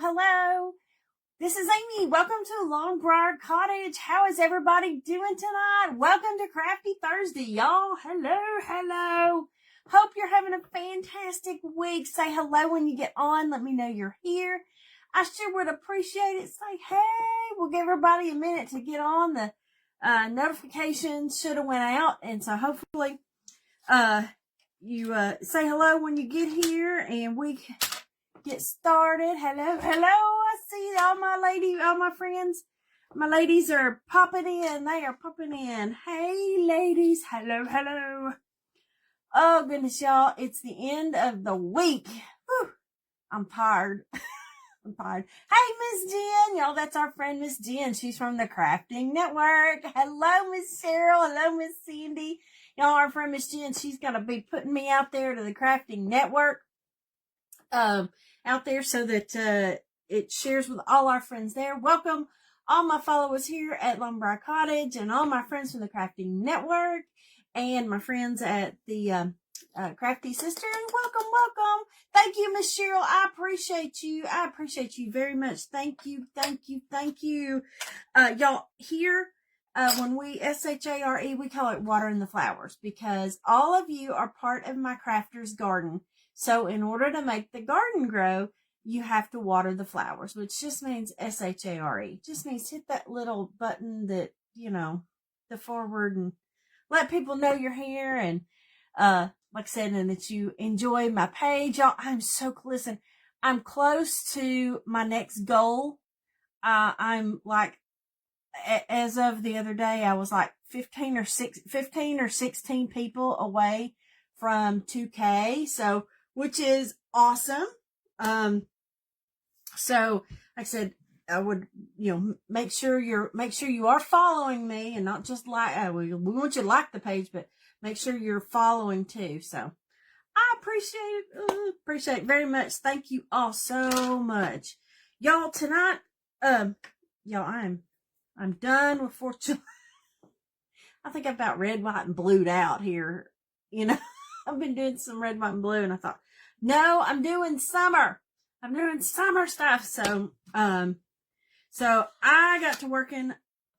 hello. This is Amy. Welcome to Long Briar Cottage. How is everybody doing tonight? Welcome to Crafty Thursday, y'all. Hello. Hope you're having a fantastic week. Say hello when you get on. Let me know you're here. I sure would appreciate it. Say hey. We'll give everybody a minute to get on. The notifications should have went out, and so hopefully you say hello when you get here, and we get started. Hello. I see all my friends. My ladies are popping in. They are popping in. Hey, ladies. Hello. Oh, goodness, y'all. It's the end of the week. Whew. I'm tired. Hey, Miss Jen. Y'all, that's our friend, Miss Jen. She's from the Crafting Network. Hello, Miss Cheryl. Hello, Miss Cindy. Y'all, our friend, Miss Jen, she's going to be putting me out there to the Crafting Network. Out there so that it shares with all our friends there. Welcome all my followers here at Long Briar Cottage and all my friends from the Crafting Network and my friends at the Crafty Sisters. Welcome. Thank you, Miss Cheryl. I appreciate you very much. Thank you. Y'all, here, when we SHARE, we call it watering the flowers because all of you are part of my crafter's garden. So in order to make the garden grow, you have to water the flowers, which just means SHARE. Just means hit that little button that, the forward and let people know you're here. And, like I said, and that you enjoy my page. Y'all, I'm close to my next goal. I'm like, as of the other day, I was like 15 or 16 people away from 2K. So, which is awesome. So like I said, I would, make sure you are following me and not just like, we want you to like the page, but make sure you're following too. So I appreciate it very much. Thank you all so much. Y'all, tonight, y'all, I'm done with 4th of July. I think I've about red, white, and blued out here, I've been doing some red, white, and blue, and I thought, no, I'm doing summer stuff. So, so I got to working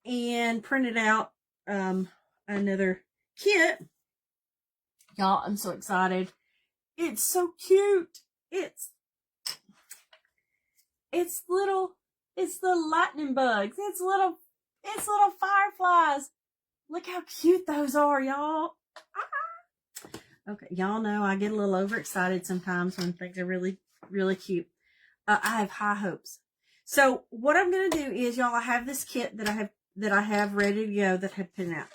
and printed out, another kit. Y'all, I'm so excited. It's so cute. It's the lightning bugs. It's little fireflies. Look how cute those are, y'all. Okay, y'all know I get a little overexcited sometimes when things are really, really cute. I have high hopes. So what I'm going to do is, y'all, I have this kit that I have ready to go that I had put out.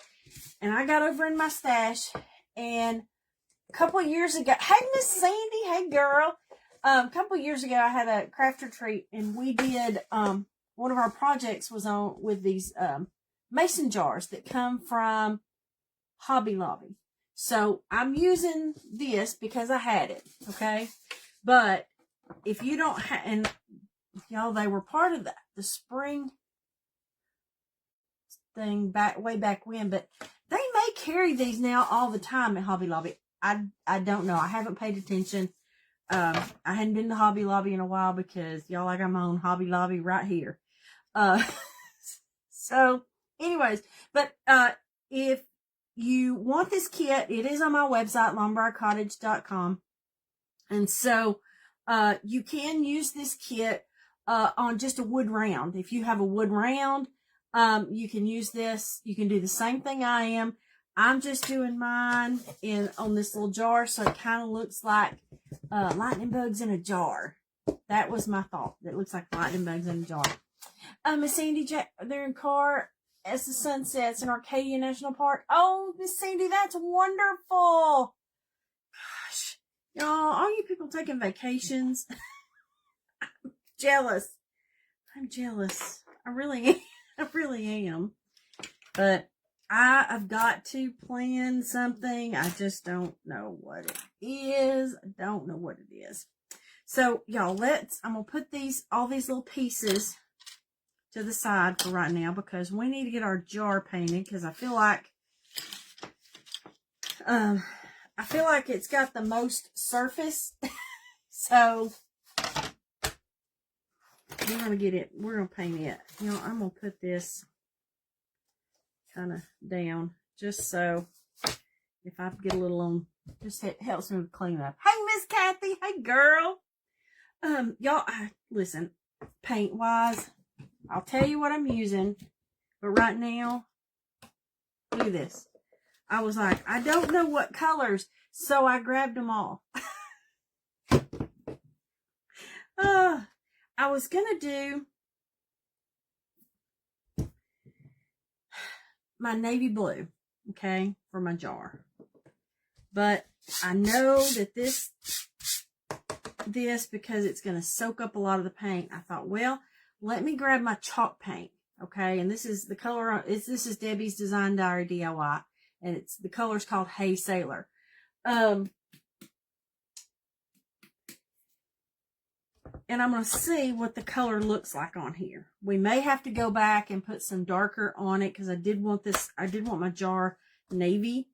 And I got over in my stash, and a couple of years ago, hey, Miss Sandy, hey, girl. A couple of years ago, I had a craft retreat, and we did, one of our projects was on with these, mason jars that come from Hobby Lobby. So I'm using this because I had it, okay? But if you don't have, and y'all, they were part of the spring thing way back when, but they may carry these now all the time at Hobby Lobby. I don't know. I haven't paid attention. I hadn't been to Hobby Lobby in a while because y'all, I got my own Hobby Lobby right here. So anyways, but if you want this kit, it is on my website, longbriarcottage.com. And so, you can use this kit, on just a wood round. If you have a wood round, you can use this. You can do the same thing I am. I'm just doing mine on this little jar. So it kind of looks like, lightning bugs in a jar. That was my thought. It looks like lightning bugs in a jar. Miss Sandy Jack, they're in car as the sun sets in Arcadia National Park. Oh, Miss Sandy, that's wonderful. Gosh, y'all, all you people taking vacations. I'm jealous. I really am. But I've got to plan something. I just don't know what it is. So y'all, I'm going to put all these little pieces to the side for right now because we need to get our jar painted because I feel like it's got the most surface. So we're going to get it, we're going to paint it. You know, I'm going to put this kind of down just so if I get a little on, just it helps me with clean up. Hey, Miss Kathy. Hey, girl. Y'all, listen, paint wise, I'll tell you what I'm using, but right now, look at this. I was like, I don't know what colors, so I grabbed them all. I was gonna do my navy blue, okay, for my jar. But I know that this, because it's going to soak up a lot of the paint, I thought, well, let me grab my chalk paint, okay? And this is the color, this is Debbie's Design Diary DIY, and the color's called Hey Sailor. And I'm going to see what the color looks like on here. We may have to go back and put some darker on it, because I did want my jar navy.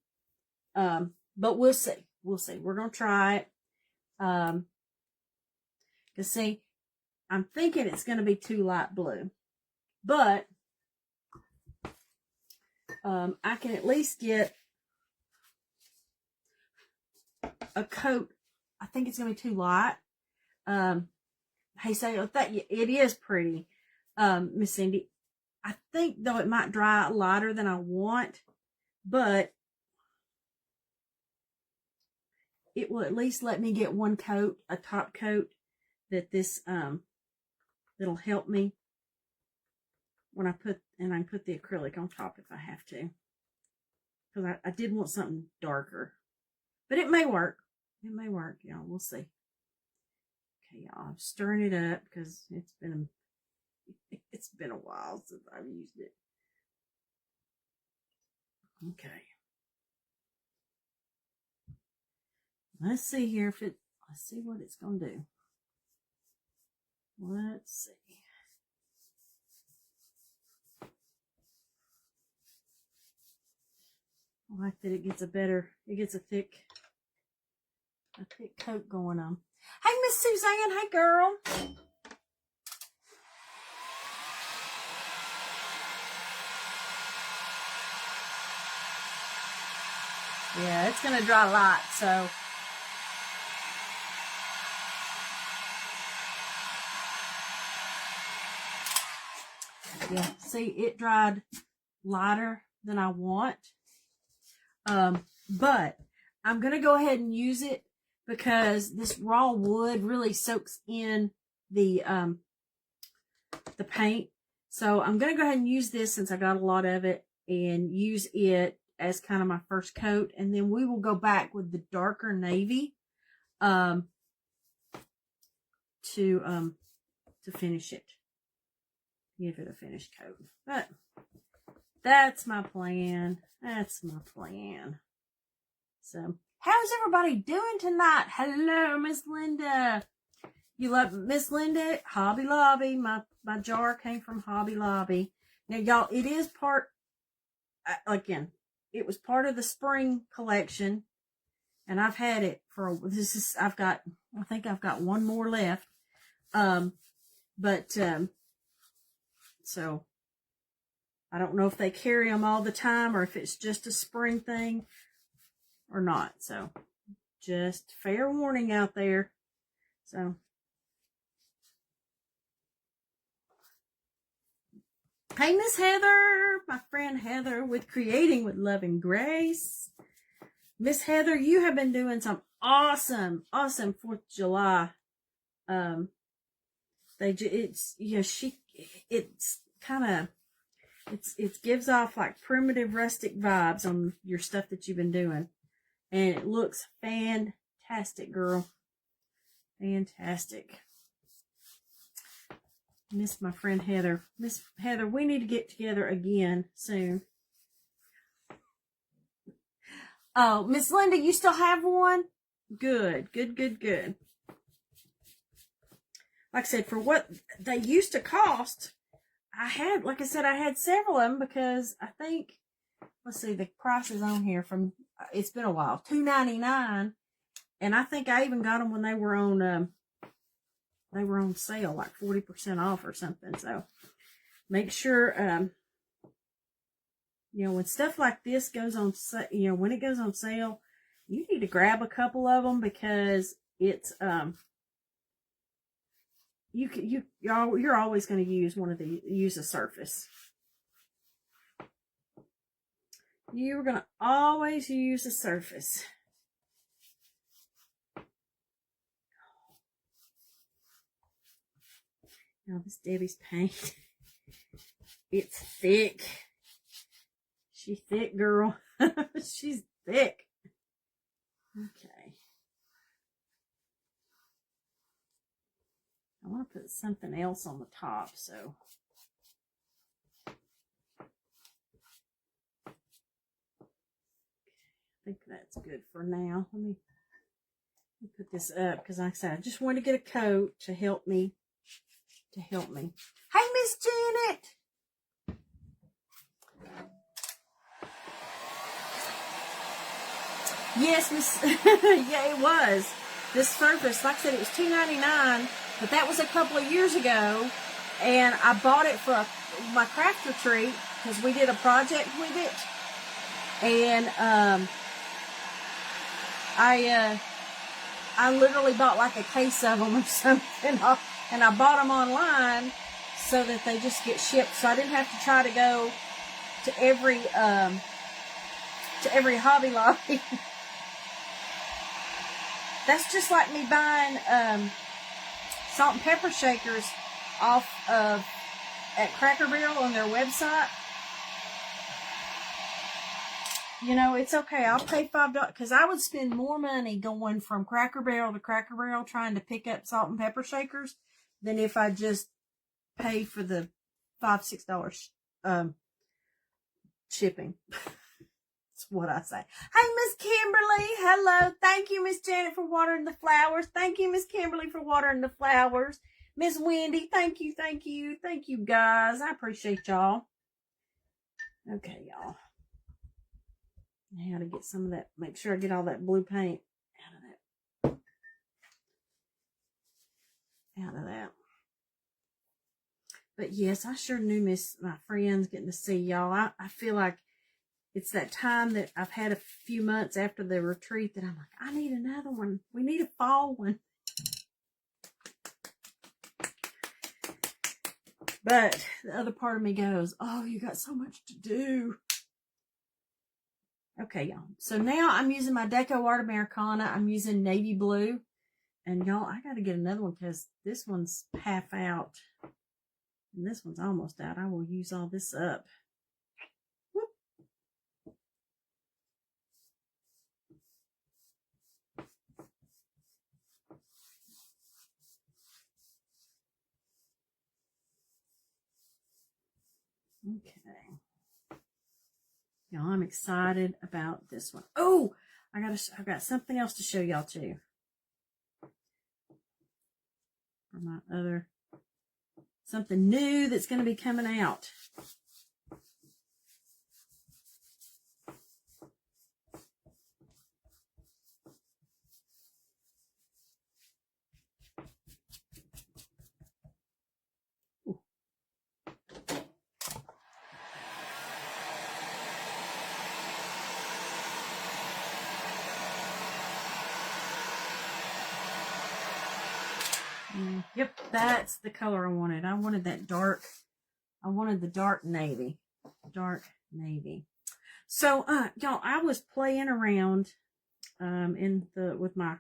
But we'll see. We'll see. We're going to try it. Because see, I'm thinking it's going to be too light blue. But I can at least get a coat. I think it's going to be too light. Hey, say, it is pretty, Miss Cindy. I think, though, it might dry lighter than I want. But it will at least let me get one coat, a top coat, that this, that'll help me when I put the acrylic on top if I have to. Because I did want something darker. But it may work. It may work, y'all. We'll see. Okay, y'all. I'm stirring it up because it's been a while since I've used it. Okay. Let's see here let's see what it's going to do. Let's see. I like that it gets a thick coat going on. Hey, Miss Suzanne. Hey, girl. Yeah, it's going to dry light, so. Yeah, see, it dried lighter than I want. But I'm going to go ahead and use it because this raw wood really soaks in the paint. So I'm going to go ahead and use this since I got a lot of it and use it as kind of my first coat. And then we will go back with the darker navy to finish it. Give it a finished coat. But that's my plan. That's my plan. So, how's everybody doing tonight? Hello, Miss Linda. You love Miss Linda? Hobby Lobby. My jar came from Hobby Lobby. Now, y'all, it is part, again, it was part of the spring collection. And I've had it for, I think I've got one more left. So, I don't know if they carry them all the time or if it's just a spring thing or not. So, just fair warning out there. So, hey, Miss Heather, my friend Heather with Creating with Love and Grace. Miss Heather, you have been doing some awesome 4th of July. It gives off like primitive rustic vibes on your stuff that you've been doing. And it looks fantastic, girl. Fantastic. Miss my friend Heather. Miss Heather, we need to get together again soon. Oh, Miss Linda, you still have one? Good. Like I said, for what they used to cost, I had several of them because I think, let's see, the price is on here from, it's been a while, $2.99. And I think I even got them when they were on they were on sale, like 40% off or something. So make sure, you know, when stuff like this goes on, you know, when it goes on sale, you need to grab a couple of them, because it's, you're always going to use use a surface. You're going to always use a surface. Now this Debbie's paint, it's thick. She's thick, girl. She's thick. Okay. I want to put something else on the top, so. I think that's good for now. Let me put this up, because like I said, I just wanted to get a coat to help me. Hey, Miss Janet. Yes, Miss. Yeah, it was. This surface, like I said, it was $2.99, but that was a couple of years ago, and I bought it for my craft retreat, because we did a project with it, and I literally bought like a case of them or something, and I bought them online so that they just get shipped, so I didn't have to try to go to every Hobby Lobby. That's just like me buying salt and pepper shakers off of at Cracker Barrel on their website. You know, it's okay. I'll pay $5, because I would spend more money going from Cracker Barrel to Cracker Barrel trying to pick up salt and pepper shakers than if I just pay for the $5-6 shipping. That's what I say. Hey, Miss Kimberly. Hello. Thank you, Miss Janet, for watering the flowers. Thank you, Miss Kimberly, for watering the flowers. Miss Wendy, thank you, thank you. Thank you, guys. I appreciate y'all. Okay, y'all. Now to get some of that, make sure I get all that blue paint out of that. But yes, I sure do miss my friends, getting to see y'all. I feel like it's that time that I've had a few months after the retreat that I'm like, I need another one. We need a fall one. But the other part of me goes, oh, you got so much to do. Okay, y'all. So now I'm using my Deco Art Americana. I'm using navy blue. And y'all, I got to get another one, because this one's half out. And this one's almost out. I will use all this up. Whoop. Okay. Y'all, I'm excited about this one. Oh, I've got something else to show y'all too. For my other, something new that's going to be coming out. Yep, that's the color I wanted. I wanted that dark. I wanted the dark navy. Dark navy. So, y'all, I was playing around with my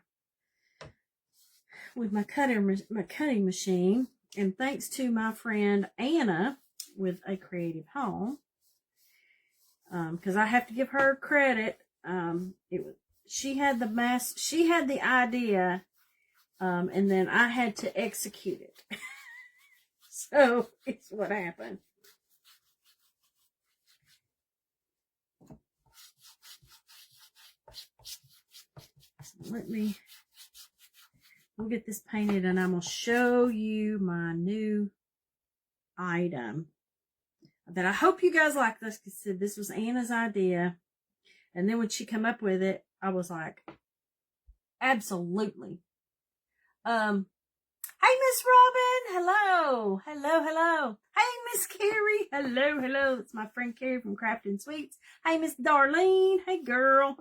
cutting machine, and thanks to my friend Anna with A Creative Home, because I have to give her credit. She had the idea. And then I had to execute it. So it's what happened. So we'll get this painted, and I'm going to show you my new item that I hope you guys like this, because this was Anna's idea. And then when she came up with it, I was like, absolutely. Hey, Miss Robin. Hello. Hello, hello. Hey, Miss Carrie. Hello, hello. It's my friend Carrie from Crafting Sweets. Hey, Miss Darlene. Hey, girl.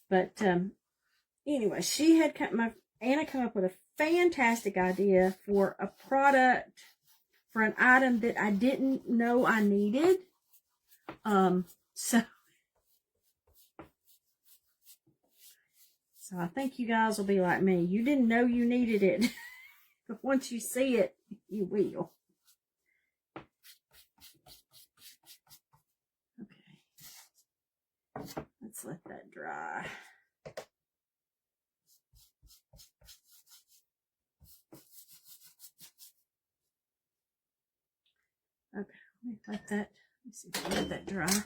But anyway, she had Anna come up with a fantastic idea for a product, for an item that I didn't know I needed. So I think you guys will be like me. You didn't know you needed it, but once you see it, you will. Okay, let's let that dry. Okay, let me see if I let that dry.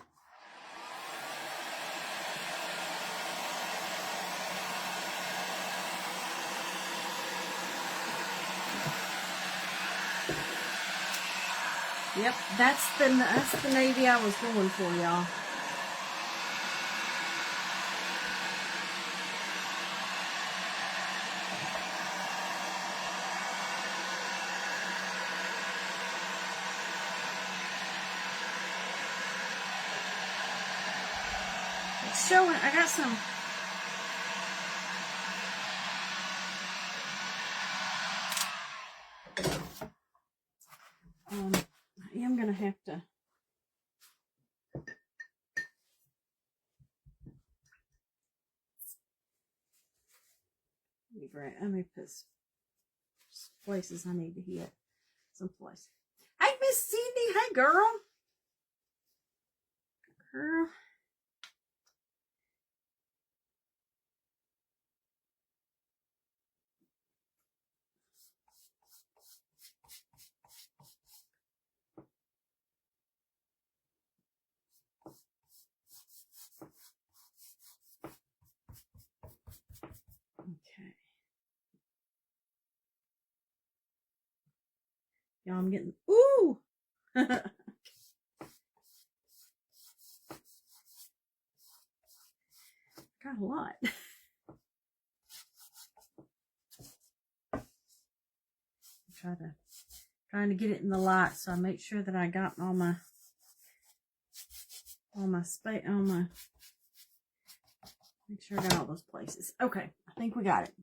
Yep, that's the navy I was going for, y'all. It's showing. I got some. I am gonna have to. Let me put places I need to hit. Some place. Hey, Miss Sydney. Hey, girl. Girl. Okay. Y'all, I'm getting. Ooh. Got a lot. Trying to get it in the light, so I make sure that I got all my space, make sure I got all those places. Okay, I think we got it.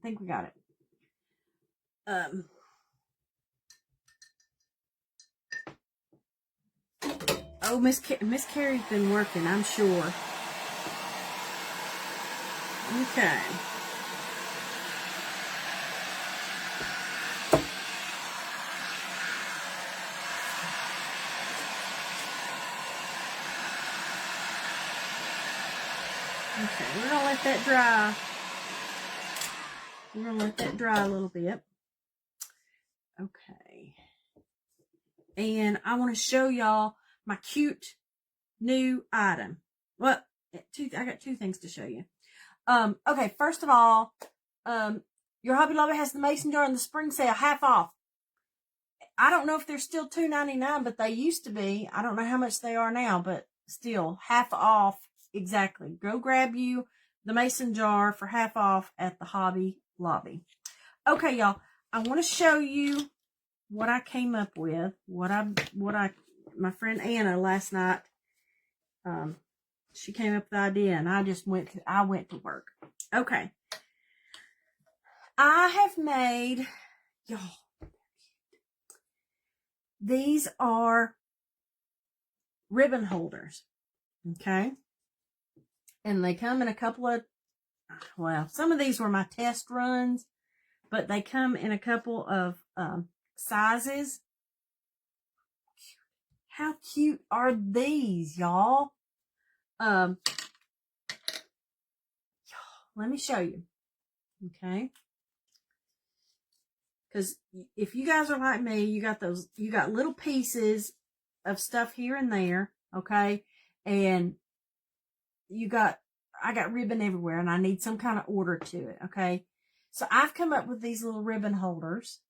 Oh, Miss Carrie's been working, I'm sure. Okay. Okay, we're gonna let that dry. We're gonna let that dry a little bit. Okay. And I want to show y'all my cute new item. Well, I got two things to show you. Okay, first of all, your Hobby Lobby has the mason jar in the spring sale, half off. I don't know if they're still $2.99, but they used to be. I don't know how much they are now, but still half off. Exactly. Go grab you the mason jar for half off at the Hobby Lobby. Okay, y'all. I want to show you what I came up with. My friend Anna last night, she came up with the idea, and I went to work. Okay. I have made, y'all, these are ribbon holders. Okay. And they come in a couple of, well, some of these were my test runs, but they come in a couple of sizes. How cute are these, y'all? Let me show you. Okay. Because if you guys are like me, you got little pieces of stuff here and there. Okay. And I got ribbon everywhere, and I need some kind of order to it. Okay. So I've come up with these little ribbon holders,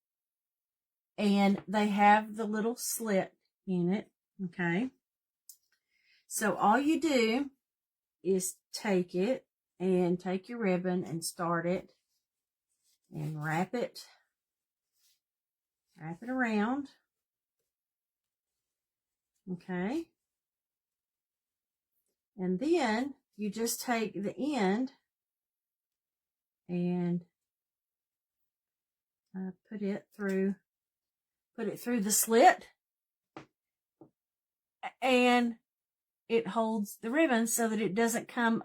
and they have the little slit in it. Okay. So all you do is take it and take your ribbon and start it and wrap it around. Okay. And then you just take the end and put it through the slit, and it holds the ribbon so that it doesn't come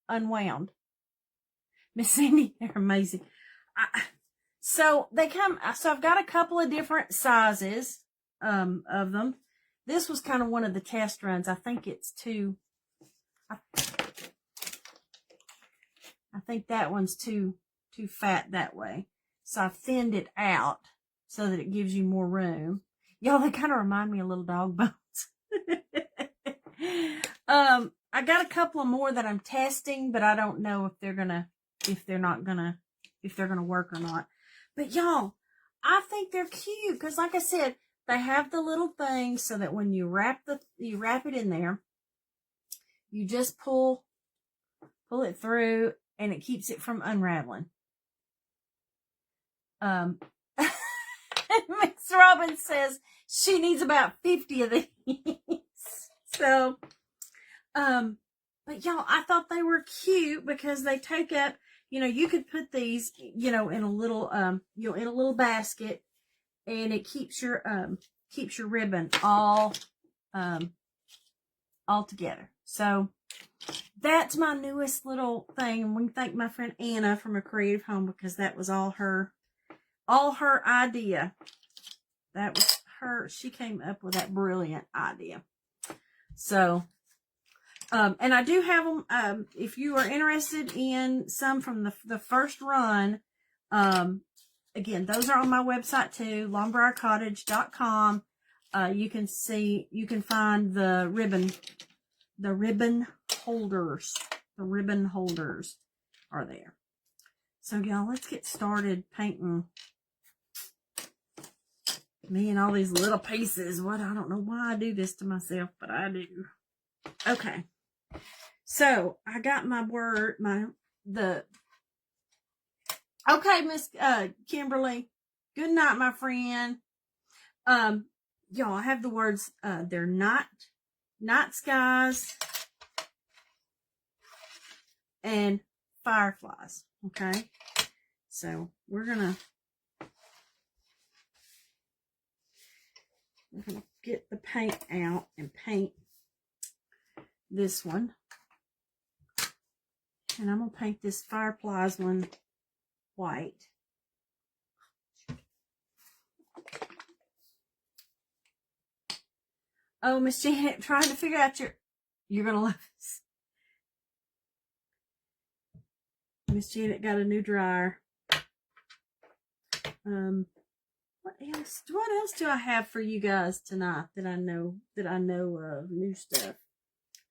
unwound. Miss Cindy, they're amazing. So I've got a couple of different sizes of them. This was kind of one of the test runs. I think it's too, I think that one's too fat that way. So I've thinned it out so that it gives you more room. Y'all, they kind of remind me of little dog bones. I got a couple of more that I'm testing, but I don't know if they're gonna work or not. But y'all, I think they're cute because, like I said, they have the little thing so that when you wrap it in there, you just pull it through and it keeps it from unraveling. Miss Robin says she needs about 50 of these. So, but y'all, I thought they were cute because they take up, you could put these, in a little, in a little basket, and it keeps your ribbon all together. So that's my newest little thing. And we thank my friend Anna from A Creative Home because that was all her idea. That was her. She came up with that brilliant idea. So, and I do have them, if you are interested in some from the first run, again, those are on my website too, longbriarcottage.com. You can find the ribbon holders. The ribbon holders are there. So y'all, let's get started painting me and all these little pieces. I don't know why I do this to myself, but I do. Okay. So I got okay, Miss Kimberly. Good night, my friend. Y'all, I have the words, they're night skies and fireflies. Okay. So we're gonna get the paint out and paint this one. And I'm going to paint this Fireflies one white. Oh, Miss Janet, trying to figure out you're going to love this. Miss Janet got a new dryer. What else do I have for you guys tonight that I know of new stuff?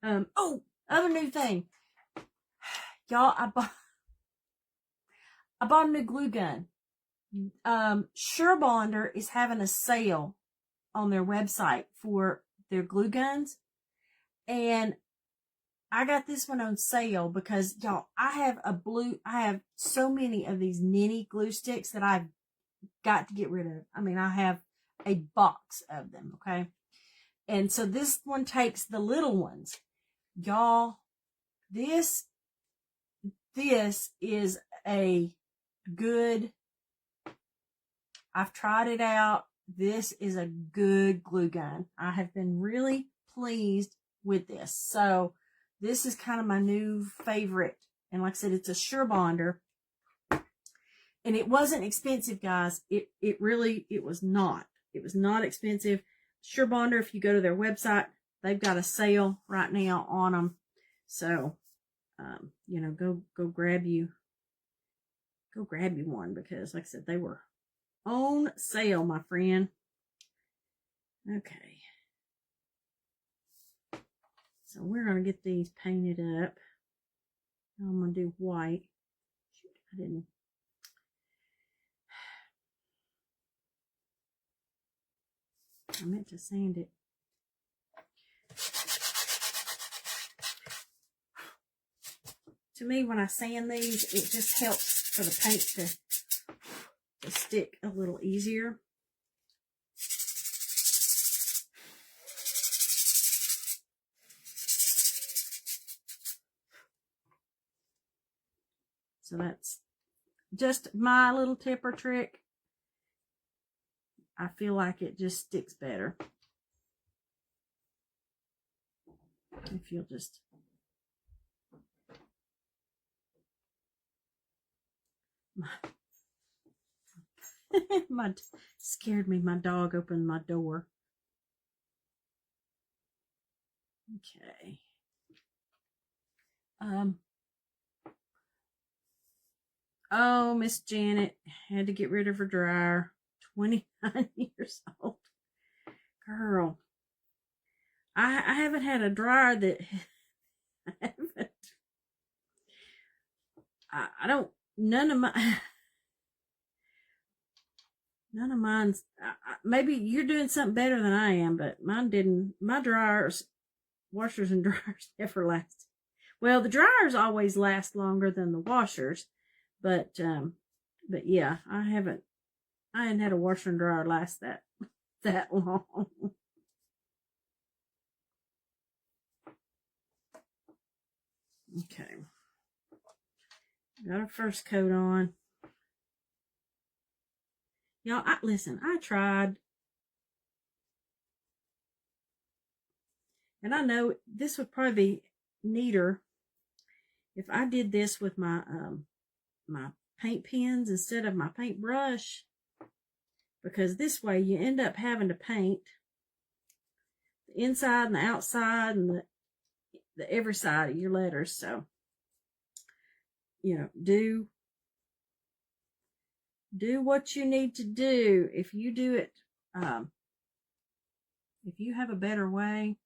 Other new thing. Y'all, I bought a new glue gun. SureBonder is having a sale on their website for their glue guns. And I got this one on sale because, y'all, I have so many of these mini glue sticks that I've got to get rid of. I mean, I have a box of them, okay? And so this one takes the little ones. Y'all, this is a good, I've tried it out. This is a good glue gun. I have been really pleased with this. So this is kind of my new favorite. And like I said, it's a SureBonder. And it wasn't expensive, guys. It was not. It was not expensive. SureBonder, if you go to their website, they've got a sale right now on them. So, go grab you one because, like I said, they were on sale, my friend. Okay. So we're going to get these painted up. I'm going to do white. Shoot, I meant to sand it. to me, when I sand these, it just helps for the paint to stick a little easier. So that's just my little tip or trick. I feel like it just sticks better. If you'll just... Scared me. My dog opened my door. Okay. Oh, Miss Janet had to get rid of her dryer. 29 years old. Girl. I haven't had a dryer that I don't, none of mine's, maybe you're doing something better than I am, but mine didn't. My dryers, washers and dryers never last. Well, the dryers always last longer than the washers, but yeah, I hadn't had a washer and dryer last that long. Okay. Got our first coat on. Y'all, listen, I tried. And I know this would probably be neater if I did this with my my paint pens instead of my paintbrush. Because this way you end up having to paint the inside and the outside and the every side of your letters. So, you know, do what you need to do. If you do it, if you have a better way,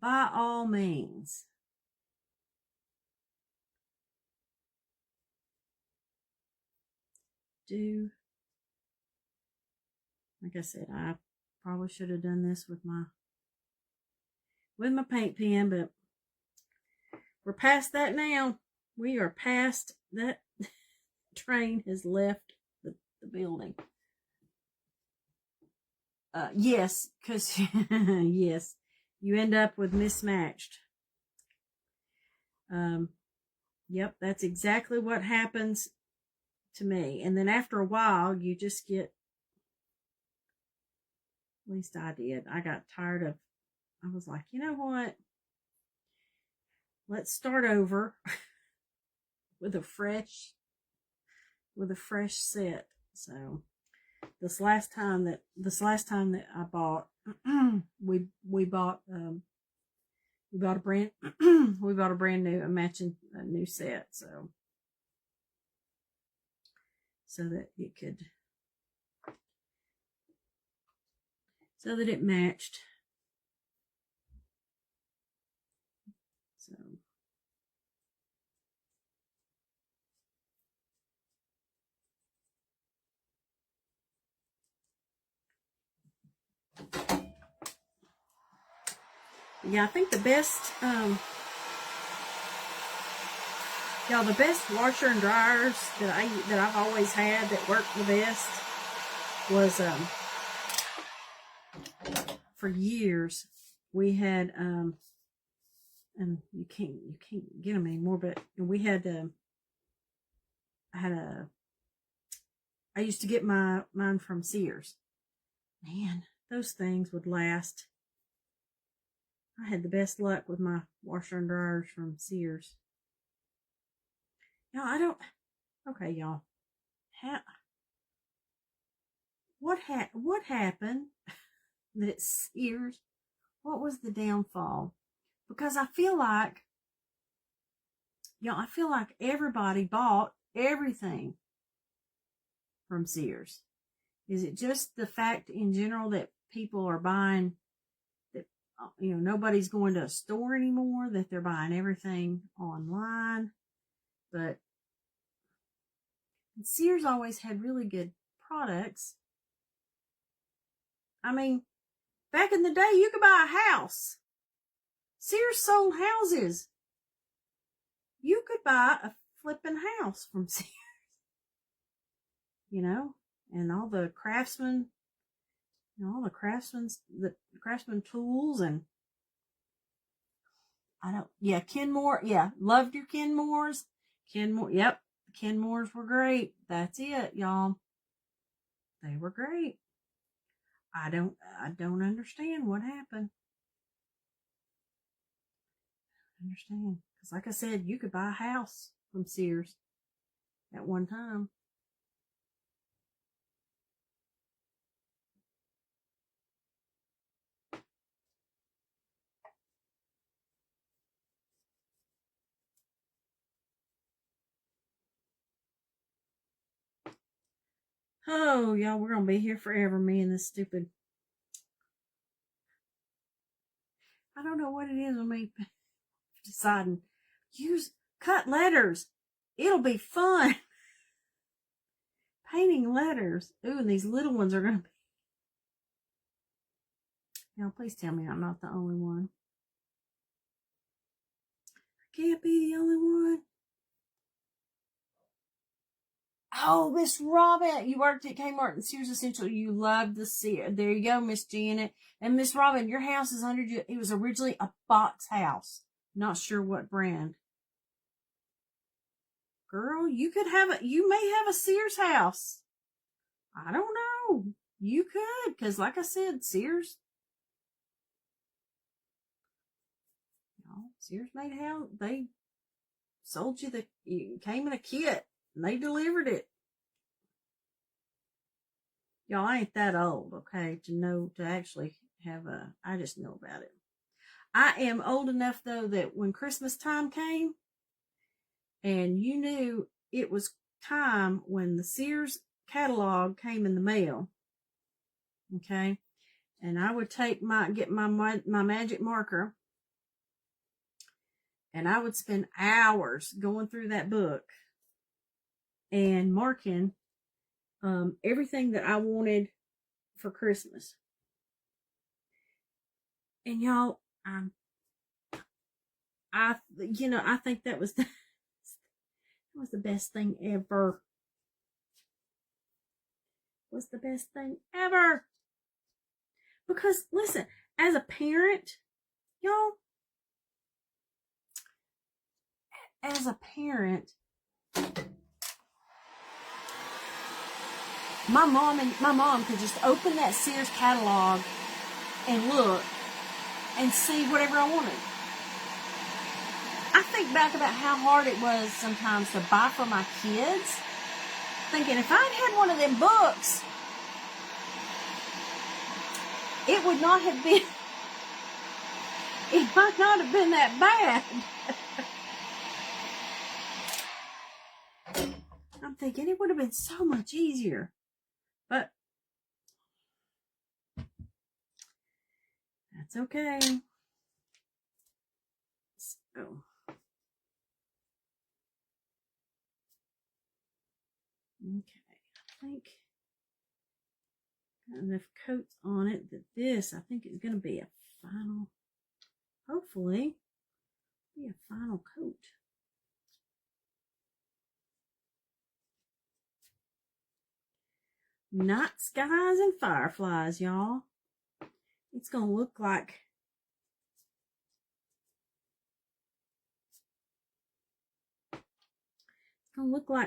by all means. Like I said, I probably should have done this with my paint pen, but we're past that now. We are past that. Train has left the building. Yes, because yes, you end up with mismatched. Yep, that's exactly what happens to me. And then after a while, you just get, at least I did, I got tired of, I was like, you know what? Let's start over with a fresh set. So this last time that I bought, we bought a brand new, a matching new set, so that it matched. So yeah, I think the best the best washer and dryers that I've always had that worked the best was for years we had and you can't get them anymore, but we had I used to get mine from Sears. Man, those things would last. I had the best luck with my washer and dryers from Sears. Y'all, okay, y'all. What happened that Sears, what was the downfall? Because I feel like everybody bought everything from Sears. Is it just the fact in general that people are buying, that nobody's going to a store anymore, that they're buying everything online? But Sears always had really good products. I mean, back in the day, you could buy a house. Sears sold houses. you could buy a flipping house from Sears, you know, and all the craftsman, all the craftsman tools, and Kenmore, loved your Kenmores. Yep, Kenmores were great. That's it, y'all. They were great. I don't understand what happened. Understand, because like I said, you could buy a house from Sears at one time. Oh, y'all, we're gonna be here forever, me and this stupid. I don't know what it is with me deciding cut letters. It'll be fun. Painting letters. Ooh, and these little ones are gonna be. Y'all, please tell me I'm not the only one. I can't be the only one. Oh, Miss Robin, you worked at Kmart and Sears Essential. You loved the Sears. There you go, Miss Janet. And Miss Robin, your house is under you. It was originally a box house. Not sure what brand. Girl, you may have a Sears house. I don't know. You could, because like I said, Sears. Sears made a house. They sold you it came in a kit. And they delivered it. Y'all, I ain't that old, okay, to actually have I just know about it. I am old enough, though, that when Christmas time came, and you knew it was time when the Sears catalog came in the mail, okay, and I would get my magic marker, and I would spend hours going through that book and marking everything that I wanted for Christmas. And y'all, I think that was the best thing ever. Was the best thing ever. Because listen, as a parent, y'all, my mom could just open that Sears catalog and look and see whatever I wanted. I think back about how hard it was sometimes to buy for my kids, thinking if I'd had one of them books, it might not have been that bad. I'm thinking it would have been so much easier. But that's okay. So, okay, I think got enough coats on it that this, I think, is going to be a final, hopefully, be a final coat. Night skies and fireflies, y'all. It's going to look like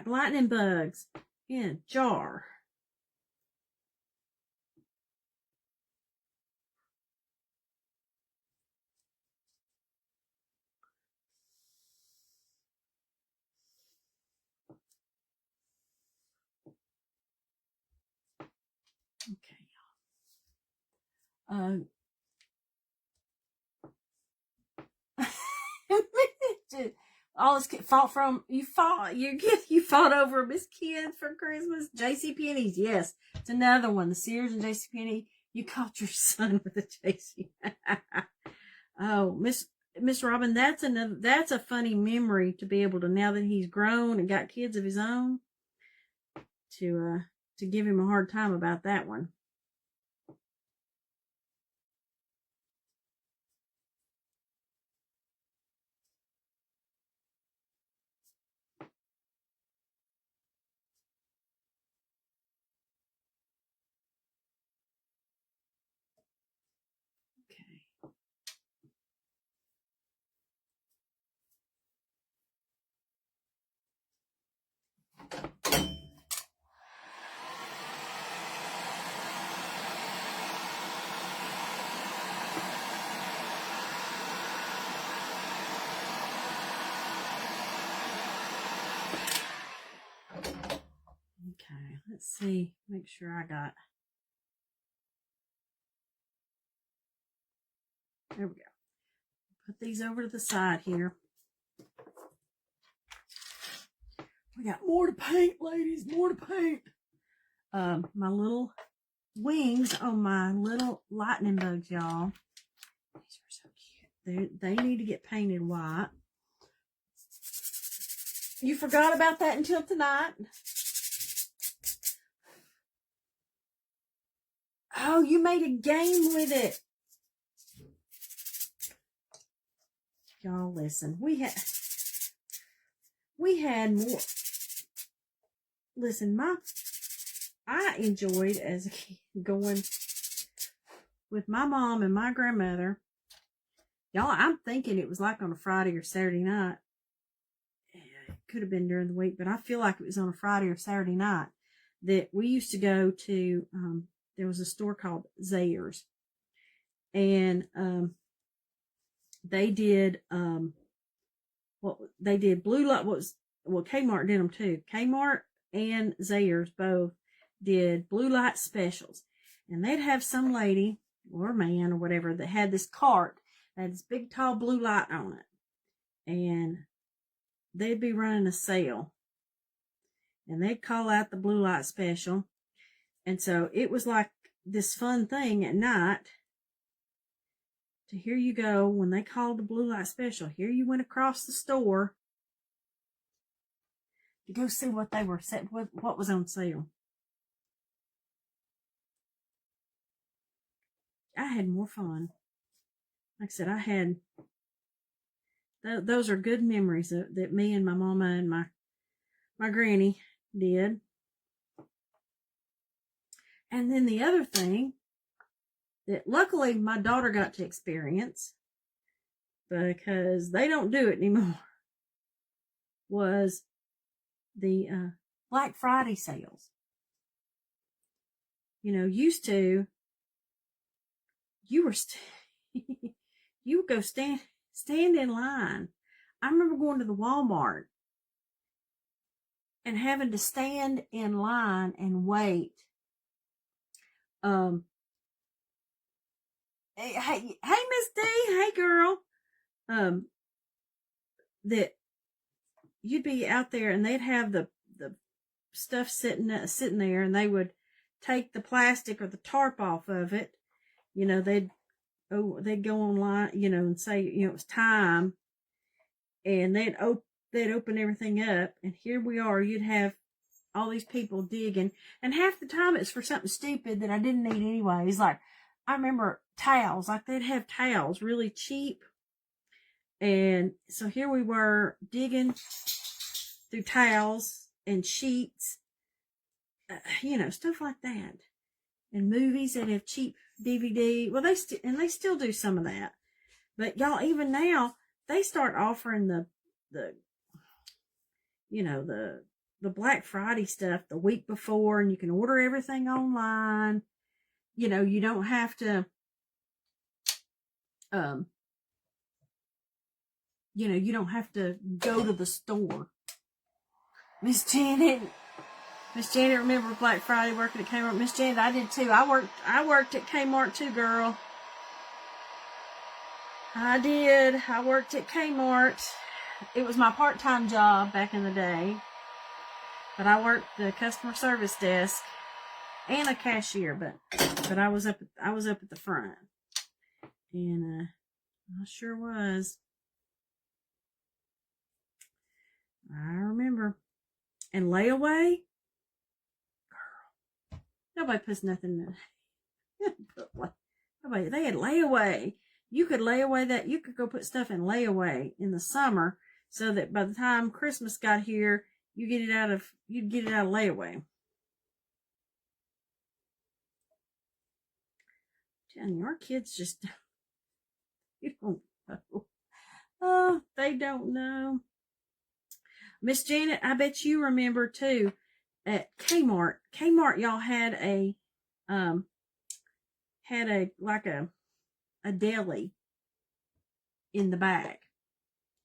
lightning bugs in a jar. Okay, y'all. All this fought over Miss Kids for Christmas. JCPenney's, yes, it's another one. The Sears and JCPenney. You caught your son with a JC. Oh, Miss Robin, that's a funny memory to be able to, now that he's grown and got kids of his own, to give him a hard time about that one. let's see. Make sure I got. There we go. Put these over to the side here. We got more to paint, ladies. More to paint. My little wings on my little lightning bugs, y'all. These are so cute. They need to get painted white. You forgot about that until tonight? Oh, you made a game with it. Y'all listen. We had more. Listen, I enjoyed as a kid going with my mom and my grandmother. Y'all, I'm thinking it was like on a Friday or Saturday night. It could have been during the week, but I feel like it was on a Friday or Saturday night that we used to go to, there was a store called Zayre's. And they did, they did blue light, Kmart did them too. Kmart and Zayre's both did blue light specials. And they'd have some lady or man or whatever that had this cart that had this big tall blue light on it. And they'd be running a sale. And they'd call out the blue light special. And so it was like this fun thing at night. So here you go, when they called the blue light special, here you went across the store to go see what they were set, what was on sale. I had more fun. Like I said, I had, those are good memories that me and my mama and my granny did. And then the other thing that luckily my daughter got to experience, because they don't do it anymore, was the Black Friday sales. You know, used to, you would go stand in line. I remember going to the Walmart and having to stand in line and wait. Hey, Miss D, hey girl. That you'd be out there and they'd have the stuff sitting there, and they would take the plastic or the tarp off of it. You know, they'd go online, you know, and say, you know, it was time, and they'd open everything up, and here we are. You'd have all these people digging, and half the time it's for something stupid that I didn't need anyways. Like, I remember towels, like they'd have towels really cheap. And so here we were digging through towels and sheets, you know, stuff like that. And movies that have cheap DVD. Well, they still do some of that. But y'all, even now, they start offering the you know, the Black Friday stuff the week before, and you can order everything online. You know, you don't have to, you know, you don't have to go to the store. Miss Janet, remember Black Friday working at Kmart? Miss Janet, I did too. I worked at Kmart too, girl. I did. I worked at Kmart. It was my part-time job back in the day. But I worked the customer service desk and a cashier, but I was up at the front. And I sure was. I remember. And layaway, girl, nobody puts nothing in. Nobody. They had layaway. You could lay away that. You could go put stuff in layaway in the summer, so that by the time Christmas got here, you'd get it out of layaway. Telling you, our kids just, you don't know. Oh, they don't know. Miss Janet, I bet you remember too, at Kmart. Kmart, y'all had a deli in the back.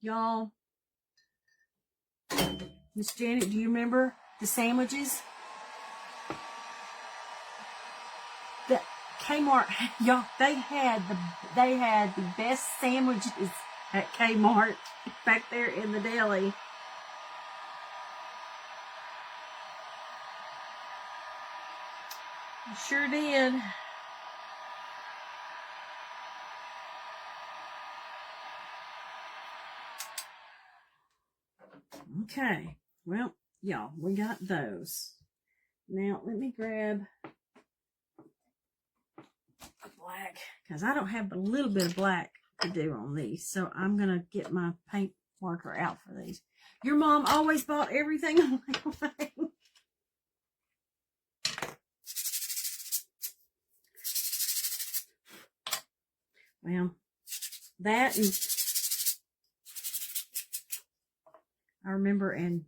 Y'all, Miss Janet, do you remember the sandwiches? Kmart, y'all, they had the best sandwiches at Kmart back there in the deli. Sure did. Okay, well, y'all, we got those. Now, let me grab a black, because I don't have but a little bit of black to do on these, so I'm going to get my paint marker out for these. Your mom always bought everything on layaway. Well, that, and I remember and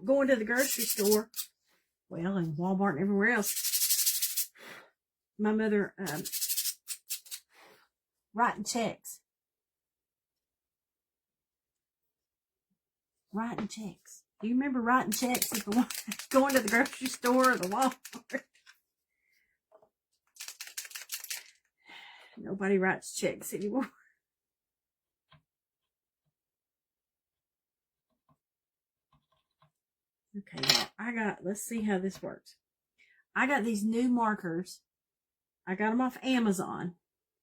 going to the grocery store, well, and Walmart and everywhere else, my mother writing checks. Writing checks. Do you remember writing checks if going to the grocery store or the Walmart? Nobody writes checks anymore. Okay, y'all, let's see how this works. I got these new markers. I got them off Amazon,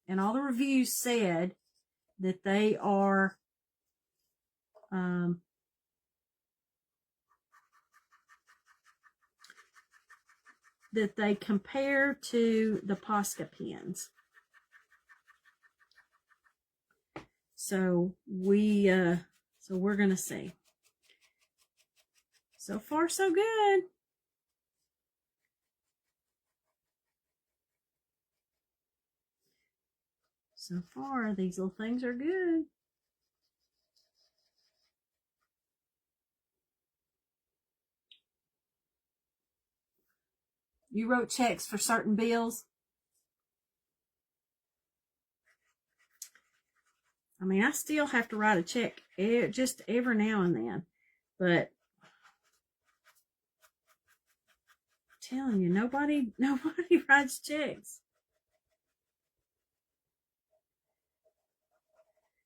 and all the reviews said that they are, that they compare to the Posca pens. So we're going to see. So far, so good. So far, these little things are good. You wrote checks for certain bills. I mean, I still have to write a check just every now and then, but I'm telling you, nobody writes checks.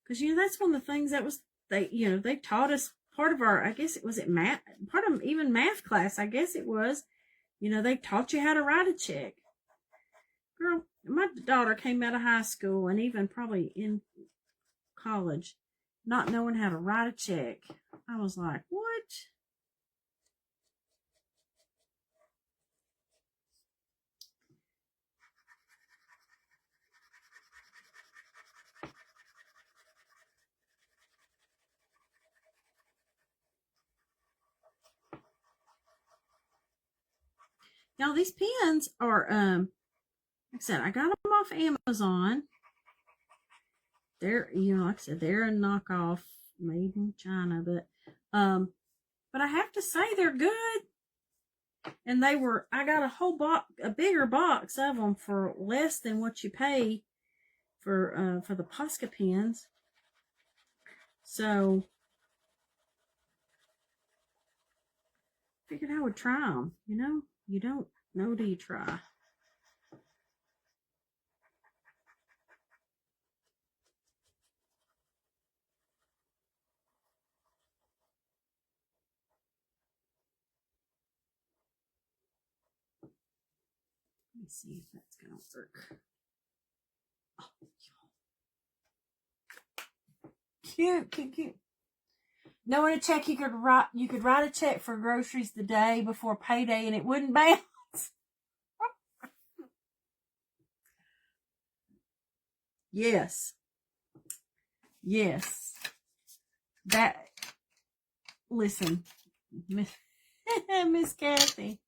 Because, that's one of the things that was, they taught us part of our, I guess it was at math, part of even math class, I guess it was, they taught you how to write a check. Girl, my daughter came out of high school and even probably in college, not knowing how to write a check. I was like, what? Now, these pens are, like I said, I got them off Amazon. They're, like I said, they're a knockoff, made in China, but I have to say they're good. And I got a bigger box of them for less than what you pay for the Posca pens. So, figured I would try them. You don't know till you try. Let me see if that's going to work. Oh, cute. Knowing a check, you could write a check for groceries the day before payday and it wouldn't bounce. Yes. Listen, Miss Kathy.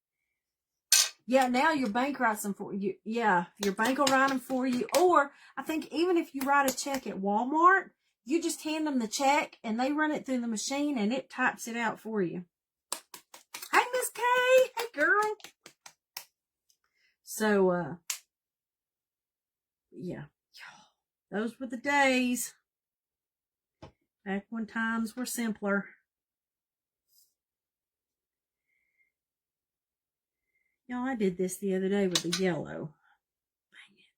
Yeah, now your bank writes them for you. Yeah, your bank will write them for you. Or I think even if you write a check at Walmart, you just hand them the check and they run it through the machine and it types it out for you. Hey, Miss Kay. Hey, girl. So, yeah. Those were the days. Back when times were simpler. Y'all, I did this the other day with the yellow. Dang it.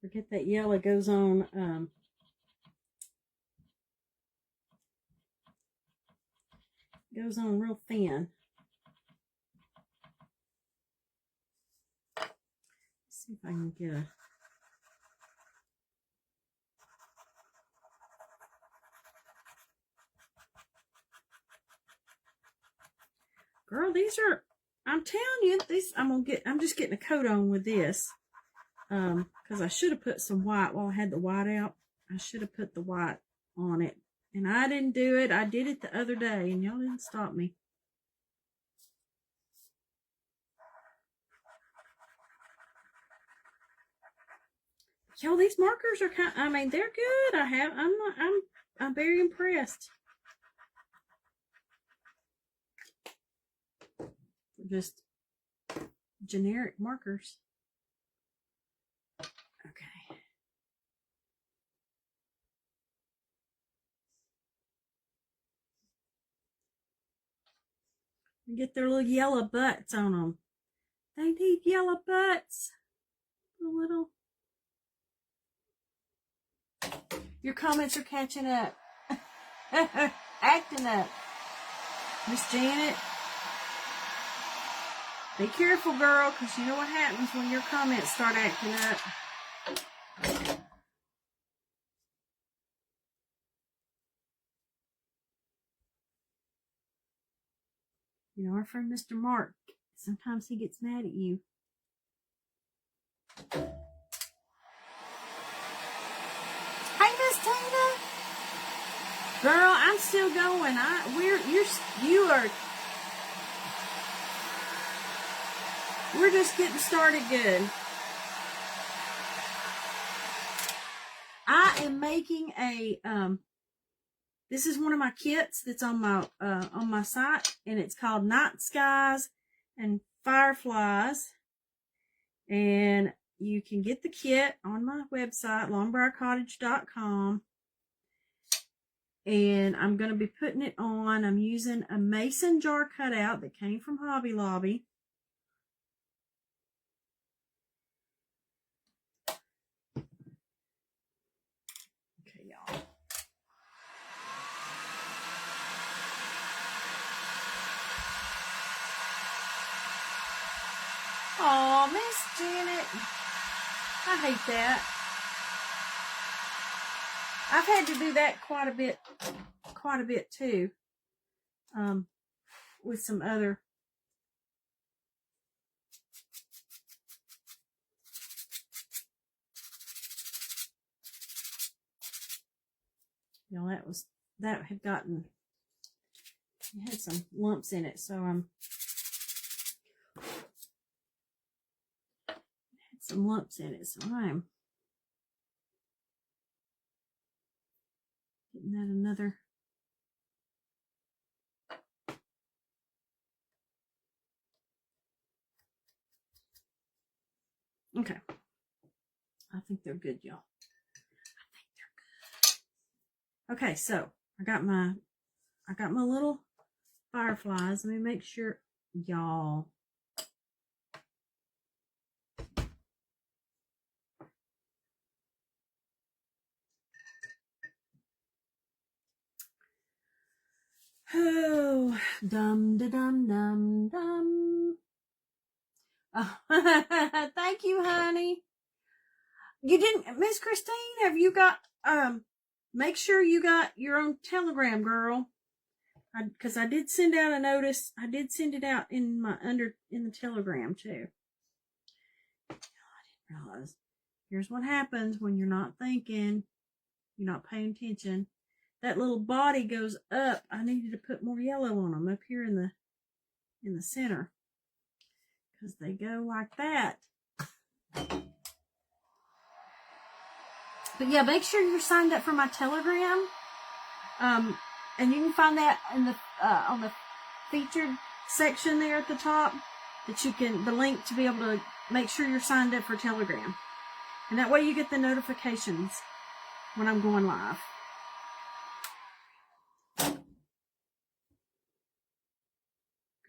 Forget that yellow goes on real thin. Let's see if I can get a girl, these are, I'm telling you, these I'm just getting a coat on with this. Because I should have put some white while I had the white out. I should have put the white on it. And I didn't do it. I did it the other day, and y'all didn't stop me. Y'all, these markers are they're good. I'm very impressed. Just generic markers. Okay. Get their little yellow butts on them. They need yellow butts. A little. Your comments are catching up. Acting up. Miss Janet. Be careful, girl, because you know what happens when your comments start acting up. You know, our friend Mr. Mark, sometimes he gets mad at you. Hey, Miss Tina. Girl, I'm still going. We're just getting started good. I am making a this is one of my kits that's on my site, and it's called Night Skies and Fireflies. And you can get the kit on my website, longbriarcottage.com. And I'm going to be putting it on. I'm using a mason jar cutout that came from Hobby Lobby. Okay, y'all. Oh, Miss Janet. I hate that. I've had to do that quite a bit too. With some other. You know, that had gotten, it had some lumps in it, so some lumps in it, so I'm getting that another. Okay. I think they're good, y'all. I think they're good. Okay, so I got my little fireflies. Let me make sure, y'all. Oh, dum da dum dum dum. Oh, thank you, honey. You didn't, Miss Christine, have you got, make sure you got your own Telegram, girl. Because I did send out a notice. I did send it out in the Telegram too. I didn't realize. Here's what happens when you're not thinking, you're not paying attention. That little body goes up. I needed to put more yellow on them up here in the center, because they go like that. But yeah, make sure you're signed up for my Telegram. And you can find that in the on the featured section there at the top. That you can, the link to be able to make sure you're signed up for Telegram. And that way you get the notifications when I'm going live.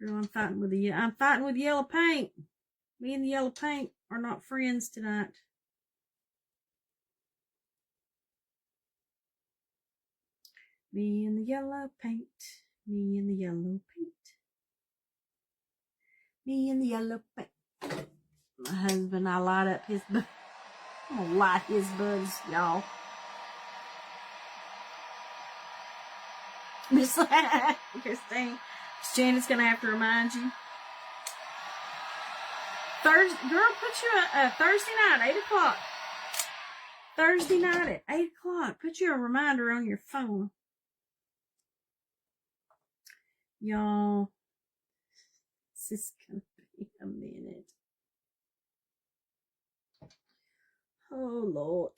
Girl, I'm fighting with yellow paint. Me and the yellow paint are not friends tonight. Me and the yellow paint. Me and the yellow paint. Me and the yellow paint. My husband, I light up his buds. I'm gonna light his buds, y'all. Miss Christine. Janet's gonna have to remind you. Girl, put you a Thursday night, 8 o'clock. Thursday night at 8 o'clock. Put you a reminder on your phone. Y'all, this is gonna be a minute. Oh, Lord.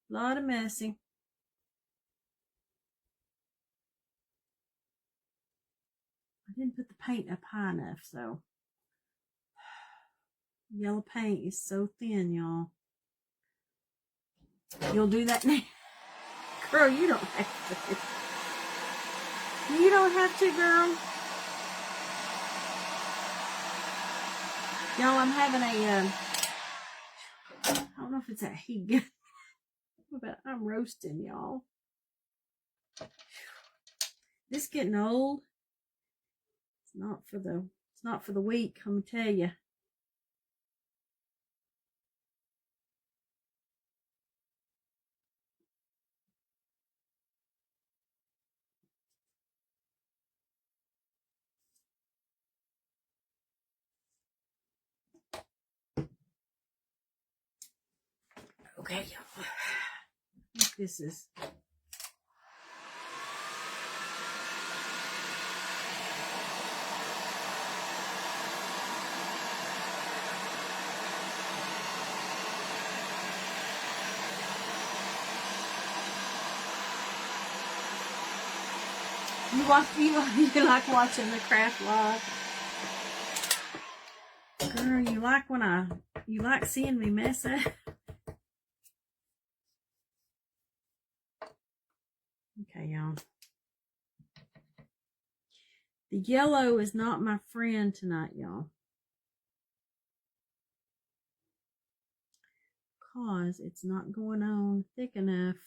A lot of messing. I didn't put the paint up high enough, so. Yellow paint is so thin, y'all. You'll do that now. Girl, you don't have to. You don't have to, girl. Y'all, I'm having a, I don't know if it's a heat gun, but I'm roasting, y'all. This getting old. It's not for the weak, I'm gonna tell you. Okay, y'all. I think this is. You like watching the craft vlog? Girl, you like seeing me mess up? Okay, y'all. The yellow is not my friend tonight, y'all. Because it's not going on thick enough.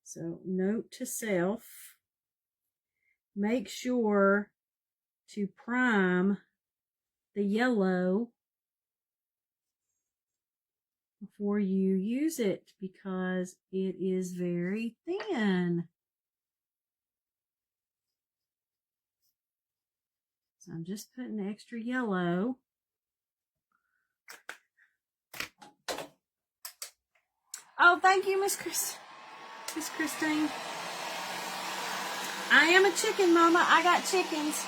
So, note to self. Make sure to prime the yellow before you use it because it is very thin. So I'm just putting extra yellow. Oh, thank you, Miss Christine. I am a chicken mama. I got chickens.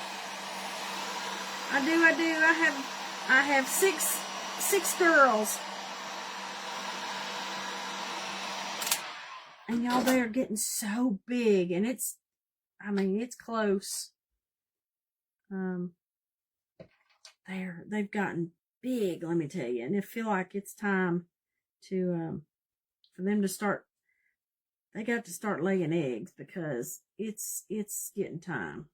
I do. I have six girls. And y'all, they are getting so big, and it's close. They've gotten big, let me tell you, and I feel like it's time to for them to start. They got to start laying eggs because it's getting time.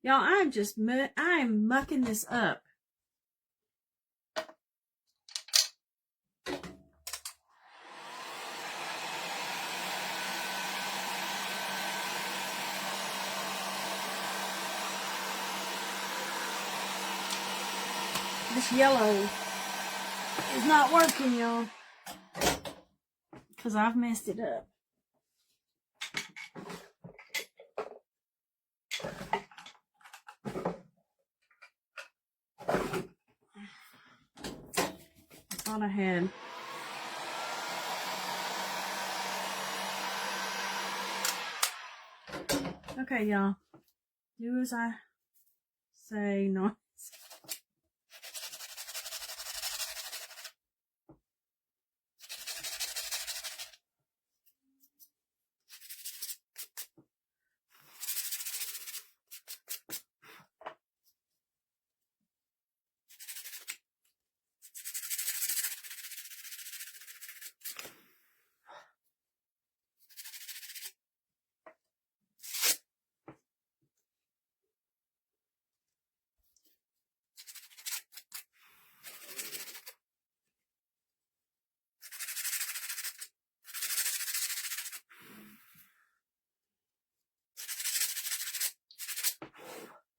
Y'all, I'm mucking this up. This yellow is not working, y'all, because I've messed it up. I thought I had. Okay, y'all. Do as I say, not.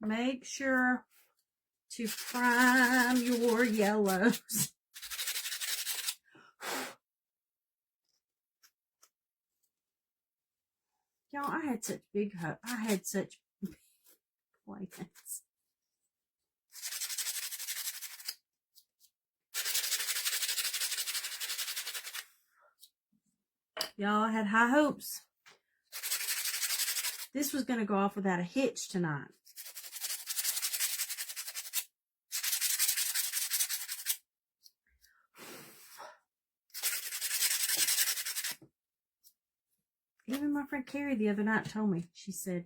Make sure to prime your yellows. Y'all, I had such big plans. Y'all, I had high hopes. This was going to go off without a hitch tonight. Even my friend Carrie the other night told me, she said,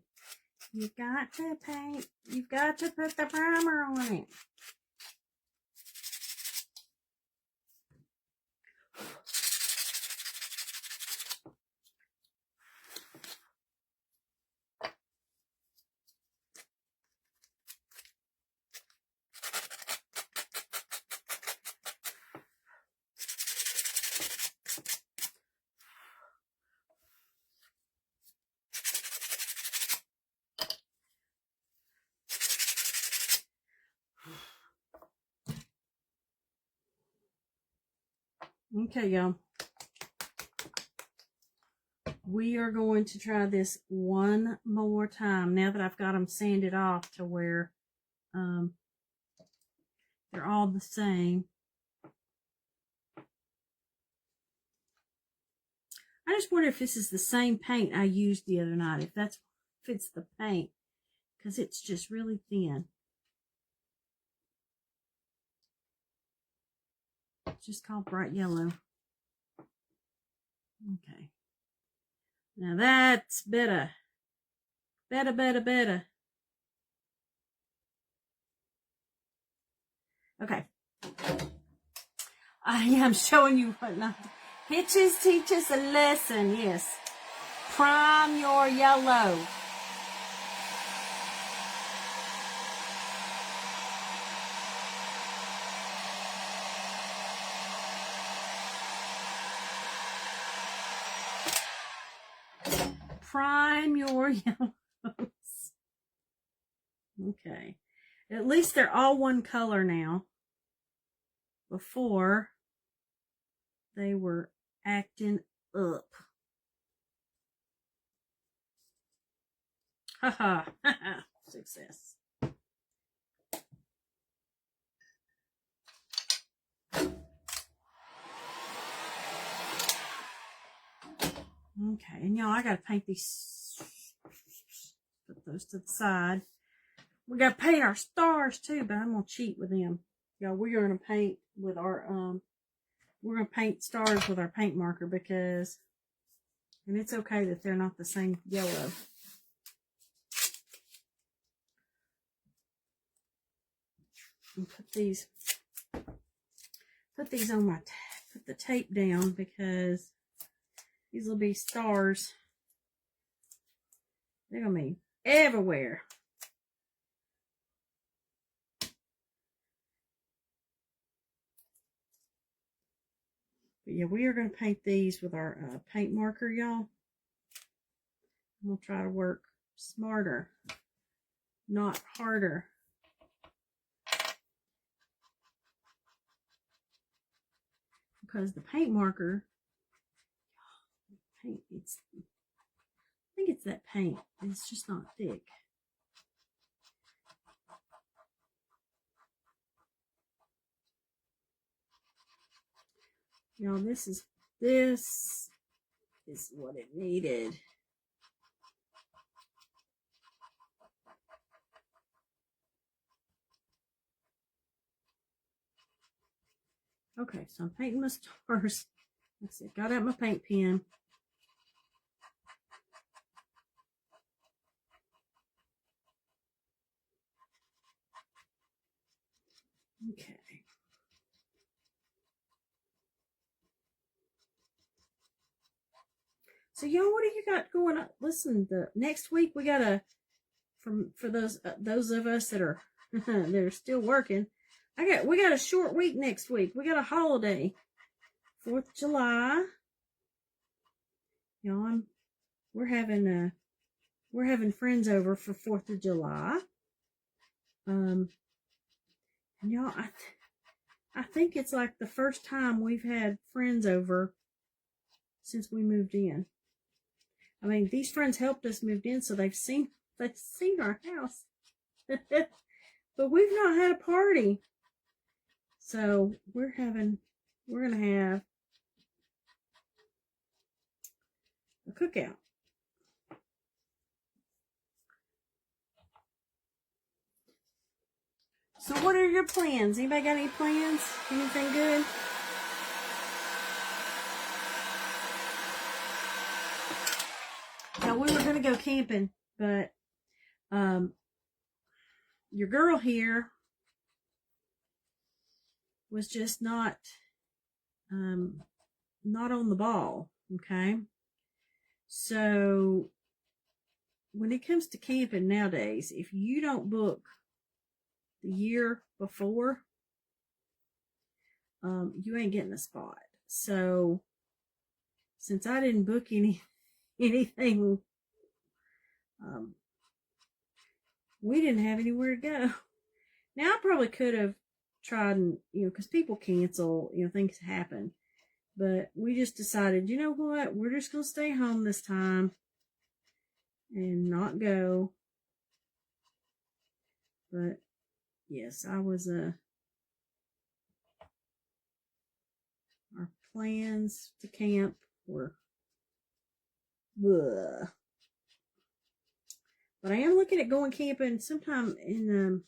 you've got to paint, you've got to put the primer on it. Okay, y'all. We are going to try this one more time now that I've got them sanded off to where they're all the same. I just wonder if this is the same paint I used the other night, if it's the paint, because it's just really thin. It's just called bright yellow. Okay. Now that's better. Better. Okay. I am showing you what not. Hitches teach us a lesson, yes. Prime your yellow. Prime your yellows. Okay. At least they're all one color now. Before, they were acting up. Haha. Success. Okay, and y'all, I gotta paint these. Put those to the side. We gotta paint our stars too, but I'm gonna cheat with them. Y'all, we're gonna paint with our we're gonna paint stars with our paint marker because, and it's okay that they're not the same yellow. And put these on my, put the tape down because these will be stars. They're gonna be everywhere. But yeah, we are going to paint these with our paint marker, y'all. I'm going to try to work smarter, not harder. Because the paint marker, I think it's that paint. It's just not thick. Y'all, this is what it needed. Okay, so I'm painting my stars. Let's see, got out my paint pen. Okay. So y'all, what do you got going on? Listen, the next week we got for those of us that are that are still working. We got a short week next week. We got a holiday, 4th of July. Y'all, we're having friends over for 4th of July. And y'all, I think it's like the first time we've had friends over since we moved in. I mean, these friends helped us move in, so they've seen our house. But we've not had a party. So we're gonna have a cookout. So what are your plans? Anybody got any plans? Anything good? Now we were gonna go camping, but your girl here was just not on the ball, okay? So when it comes to camping nowadays, if you don't book the year before, you ain't getting a spot. So since I didn't book anything, we didn't have anywhere to go. Now I probably could have tried and, because people cancel, things happen. But we just decided, you know what, we're just going to stay home this time and not go. But yes, our plans to camp were, bleh. But I am looking at going camping sometime in,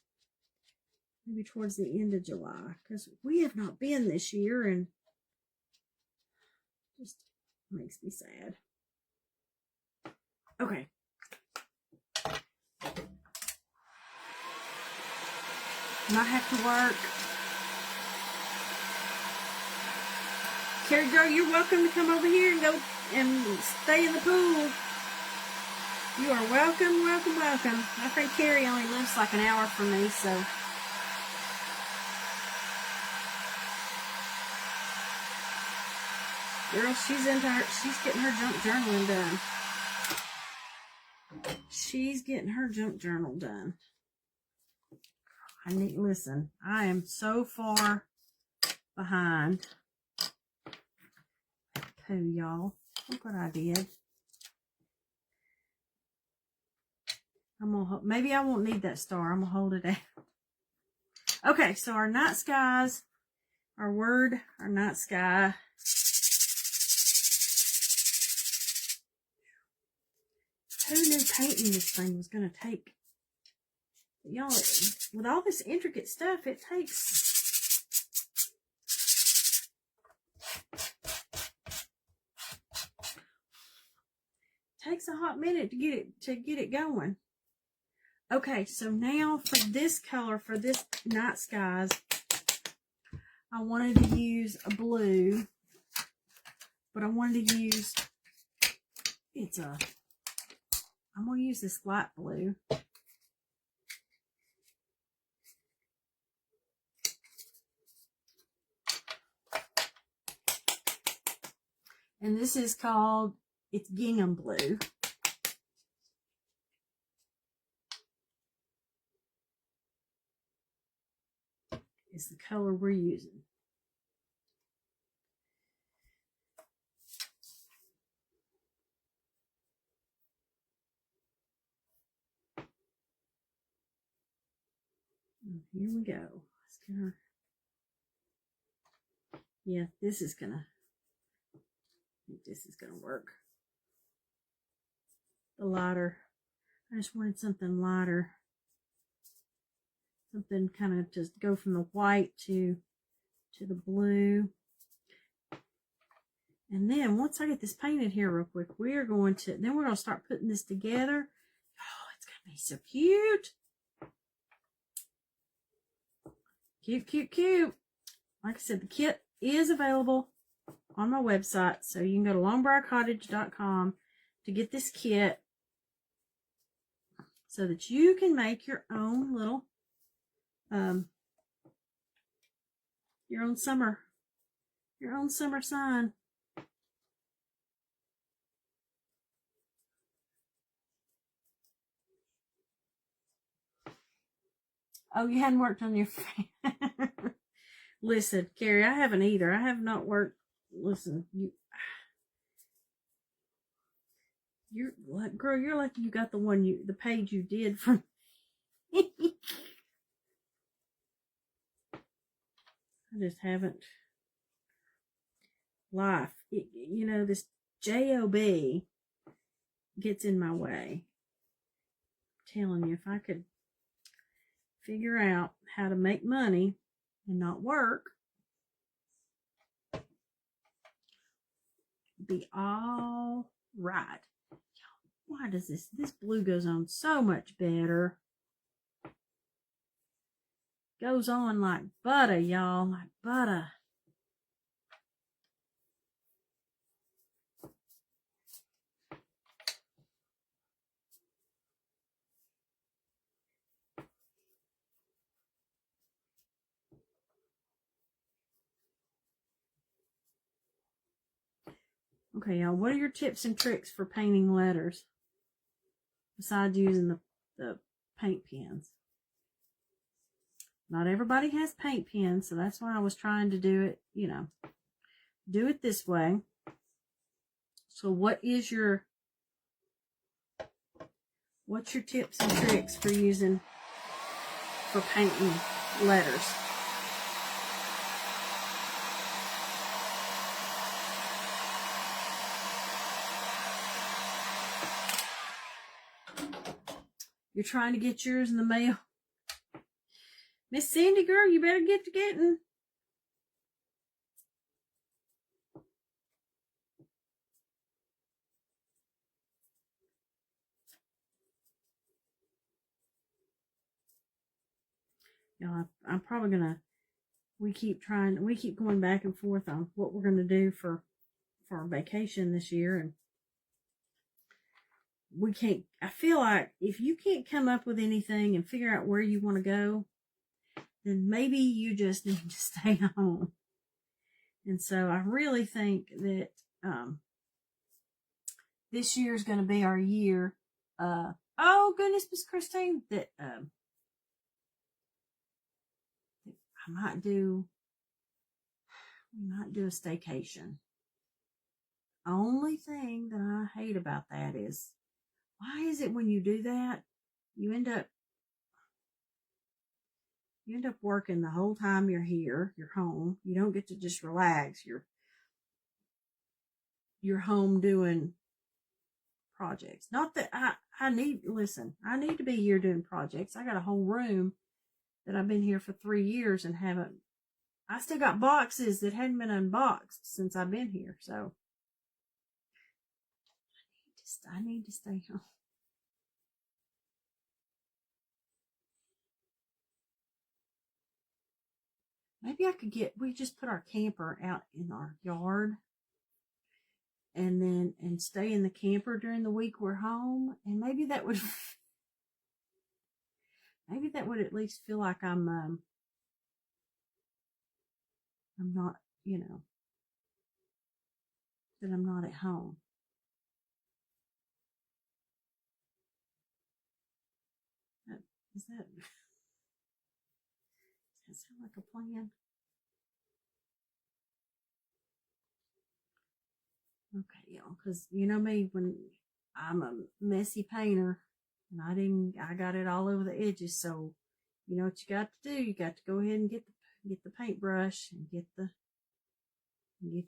maybe towards the end of July, because we have not been this year, and just makes me sad. Okay. Not have to work. Carrie girl, you're welcome to come over here and go and stay in the pool. You are welcome, welcome, welcome. My friend Carrie only lives like an hour from me, so. Girl, she's getting her junk journaling done. She's getting her junk journal done. Listen, I am so far behind. Poo, y'all. Look what I did. Maybe I won't need that star. I'm gonna hold it out. Okay, so our night skies, our night sky. Who knew painting this thing was gonna take? Y'all, with all this intricate stuff, it takes a hot minute to get it going. Okay, so now for this color, for this night skies, I wanted to use a blue, but I wanted to use, I'm going to use this light blue. And this is called, it's gingham blue. Is the color we're using. And here we go. Yeah, this is gonna work. The lighter. I just wanted something lighter. Something kind of just go from the white to to the blue. And then once I get this painted here real quick, we're going to start putting this together. Oh, it's going to be so cute. Cute, cute, cute. Like I said, the kit is available on my website. So you can go to longbriarcottage.com to get this kit so that you can make your own little, your own summer sign. Oh, you hadn't worked on your face. Listen, Carrie, I haven't either. I have not worked. Listen, you're like, girl, you're lucky you got the page you did from. I just haven't. Life, this job gets in my way. I'm telling you, if I could figure out how to make money and not work, be all right. Why does this blue goes on so much better? Goes on like butter, y'all, like butter. Okay, y'all, what are your tips and tricks for painting letters besides using the paint pens? Not everybody has paint pens, so that's why I was trying to do it, do it this way. So what's your tips and tricks for painting letters? You're trying to get yours in the mail. Miss Cindy, girl, you better get to getting. I'm probably gonna. We keep going back and forth on what we're gonna do for our vacation this year, and we can't. I feel like if you can't come up with anything and figure out where you want to go, then maybe you just need to stay home. And so I really think that this year is going to be our year. Oh goodness, Miss Christine, that I might do. We might do a staycation. Only thing that I hate about that is, why is it when you do that, you end up working the whole time you're here, you're home. You don't get to just relax. You're home doing projects. Not that I need to be here doing projects. I got a whole room that I've been here for 3 years and I still got boxes that hadn't been unboxed since I've been here. So I need to stay home. Maybe we just put our camper out in our yard and stay in the camper during the week we're home. And maybe that would at least feel like I'm not, that I'm not at home. Does that sound like a plan? Okay, y'all, because you know me, when I'm a messy painter, and I got it all over the edges. So, you know what you got to do? You got to go ahead and get the paintbrush and get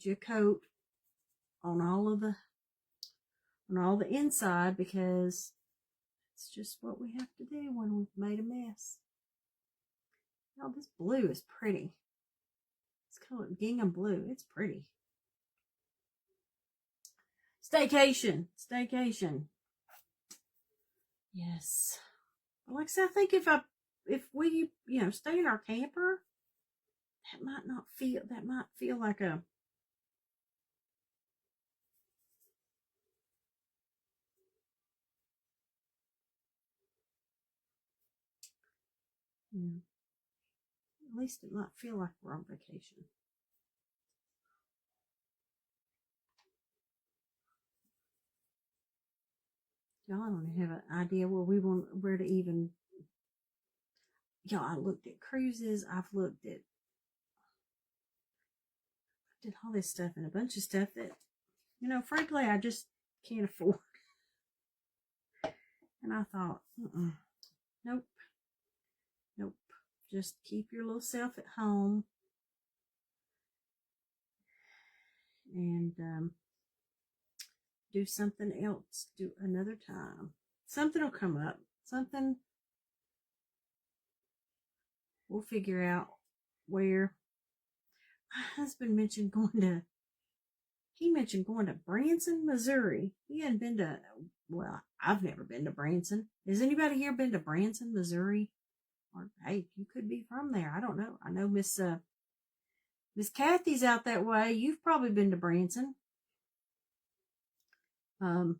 you a coat on all the inside, because it's just what we have to do when we've made a mess. Oh, this blue is pretty. It's color? Gingham blue. It's pretty. Staycation. Staycation. Yes. Like I said, I think if we, stay in our camper, that might feel like a, at least it might feel like we're on vacation. Y'all don't have an idea where to even, I looked at cruises. I've looked at, did all this stuff and a bunch of stuff that, frankly, I just can't afford. And I thought, nope. Just keep your little self at home. And do something else. Do another time. Something will come up. Something we'll figure out where. My husband mentioned going to Branson, Missouri. He hadn't been to, well, I've never been to Branson. Has anybody here been to Branson, Missouri? Or, hey, you could be from there. I don't know. I know Miss Kathy's out that way. You've probably been to Branson. I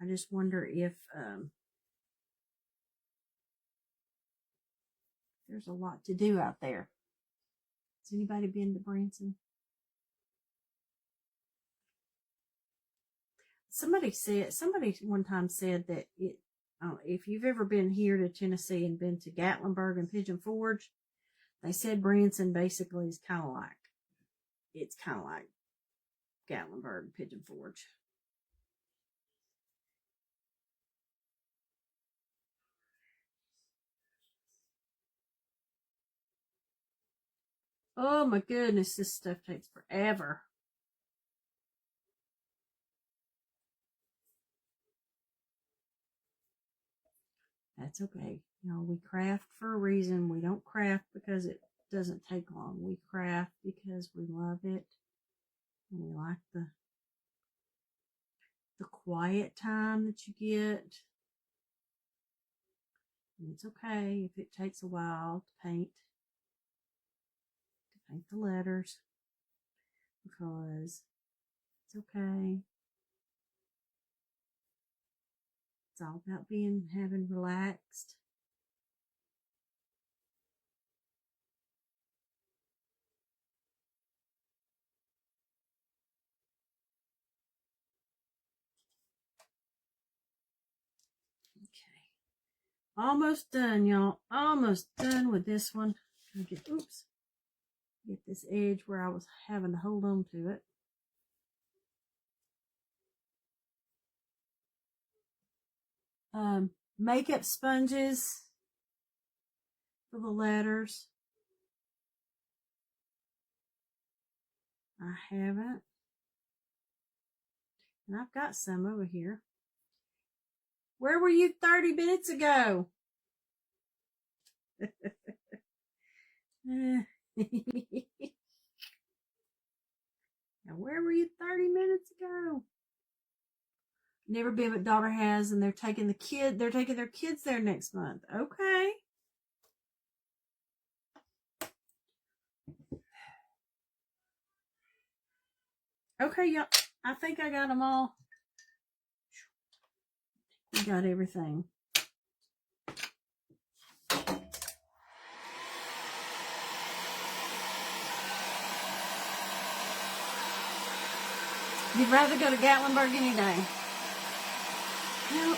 just wonder if there's a lot to do out there. Has anybody been to Branson? Somebody one time said that if you've ever been here to Tennessee and been to Gatlinburg and Pigeon Forge, they said Branson basically is kind of like Gatlinburg and Pigeon Forge. Oh my goodness, this stuff takes forever. That's okay. We craft for a reason. We don't craft because it doesn't take long. We craft because we love it. And we like the quiet time that you get. And it's okay if it takes a while to paint the letters, because it's okay. It's all about having relaxed. Okay. Almost done, y'all. Almost done with this one. Get this edge where I was having to hold on to it. Makeup sponges for the letters. I haven't. And I've got some over here. Where were you 30 minutes ago? Now, where were you 30 minutes ago? Never been, but daughter has, and they're taking their kids there next month. Okay. Okay, yep. I think I got them all. We got everything. You'd rather go to Gatlinburg any day. Nope.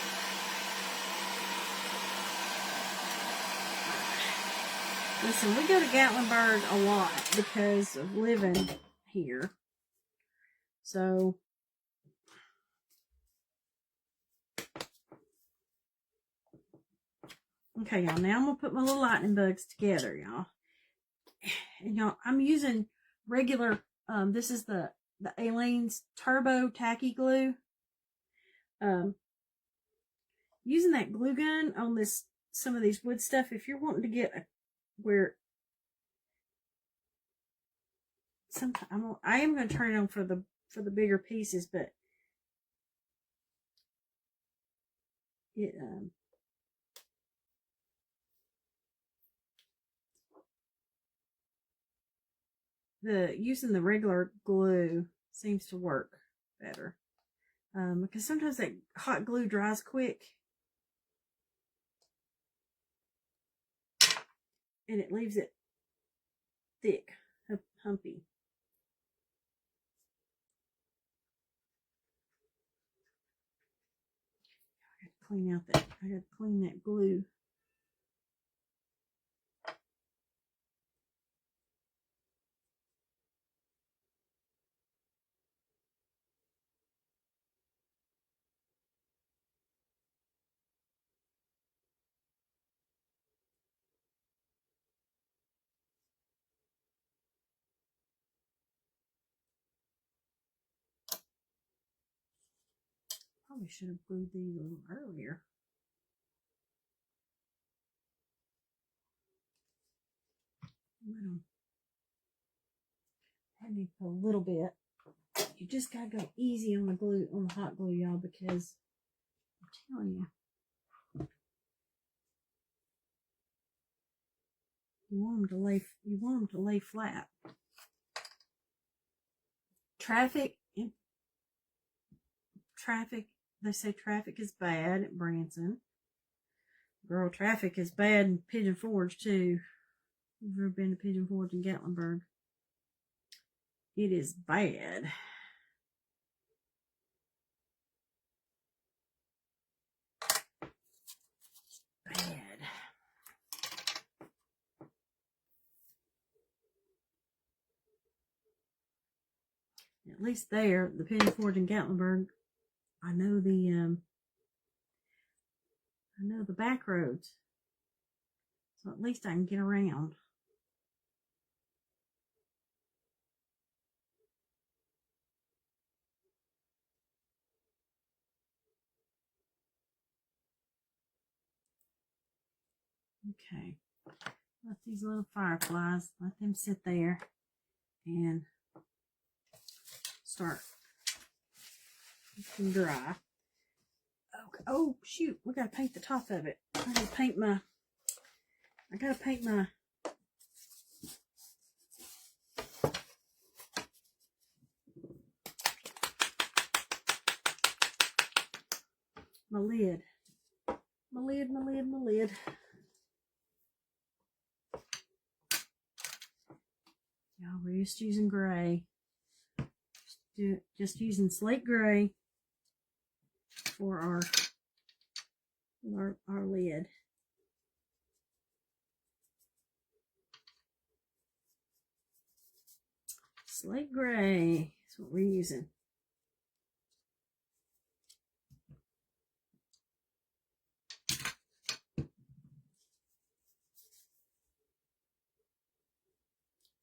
Listen, we go to Gatlinburg a lot because of living here. So, okay, y'all. Now I'm going to put my little lightning bugs together, y'all. And y'all, I'm using regular, this is the Aleene's Turbo Tacky Glue. Using that glue gun on some of these wood stuff, if you're wanting to get where sometimes I am going to turn it on for the bigger pieces, but it using the regular glue seems to work better, because sometimes that hot glue dries quick and it leaves it thick, humpy. I got to clean that glue. Probably should have glued these a little earlier. I need a little bit. You just gotta go easy on the glue, on the hot glue, y'all, because I'm telling you, you want them to lay flat. Traffic. They say traffic is bad at Branson. Girl, traffic is bad in Pigeon Forge too. You've ever been to Pigeon Forge in Gatlinburg? It is bad. Bad. At least there, the Pigeon Forge in Gatlinburg, I know the back roads. So at least I can get around. Okay. Let these little fireflies, let them sit there and start to dry. Okay. Oh shoot, we gotta paint the top of it. I gotta paint my lid. My lid. Y'all, we're just using gray. Just using slate gray for our lid. Slate gray is what we're using.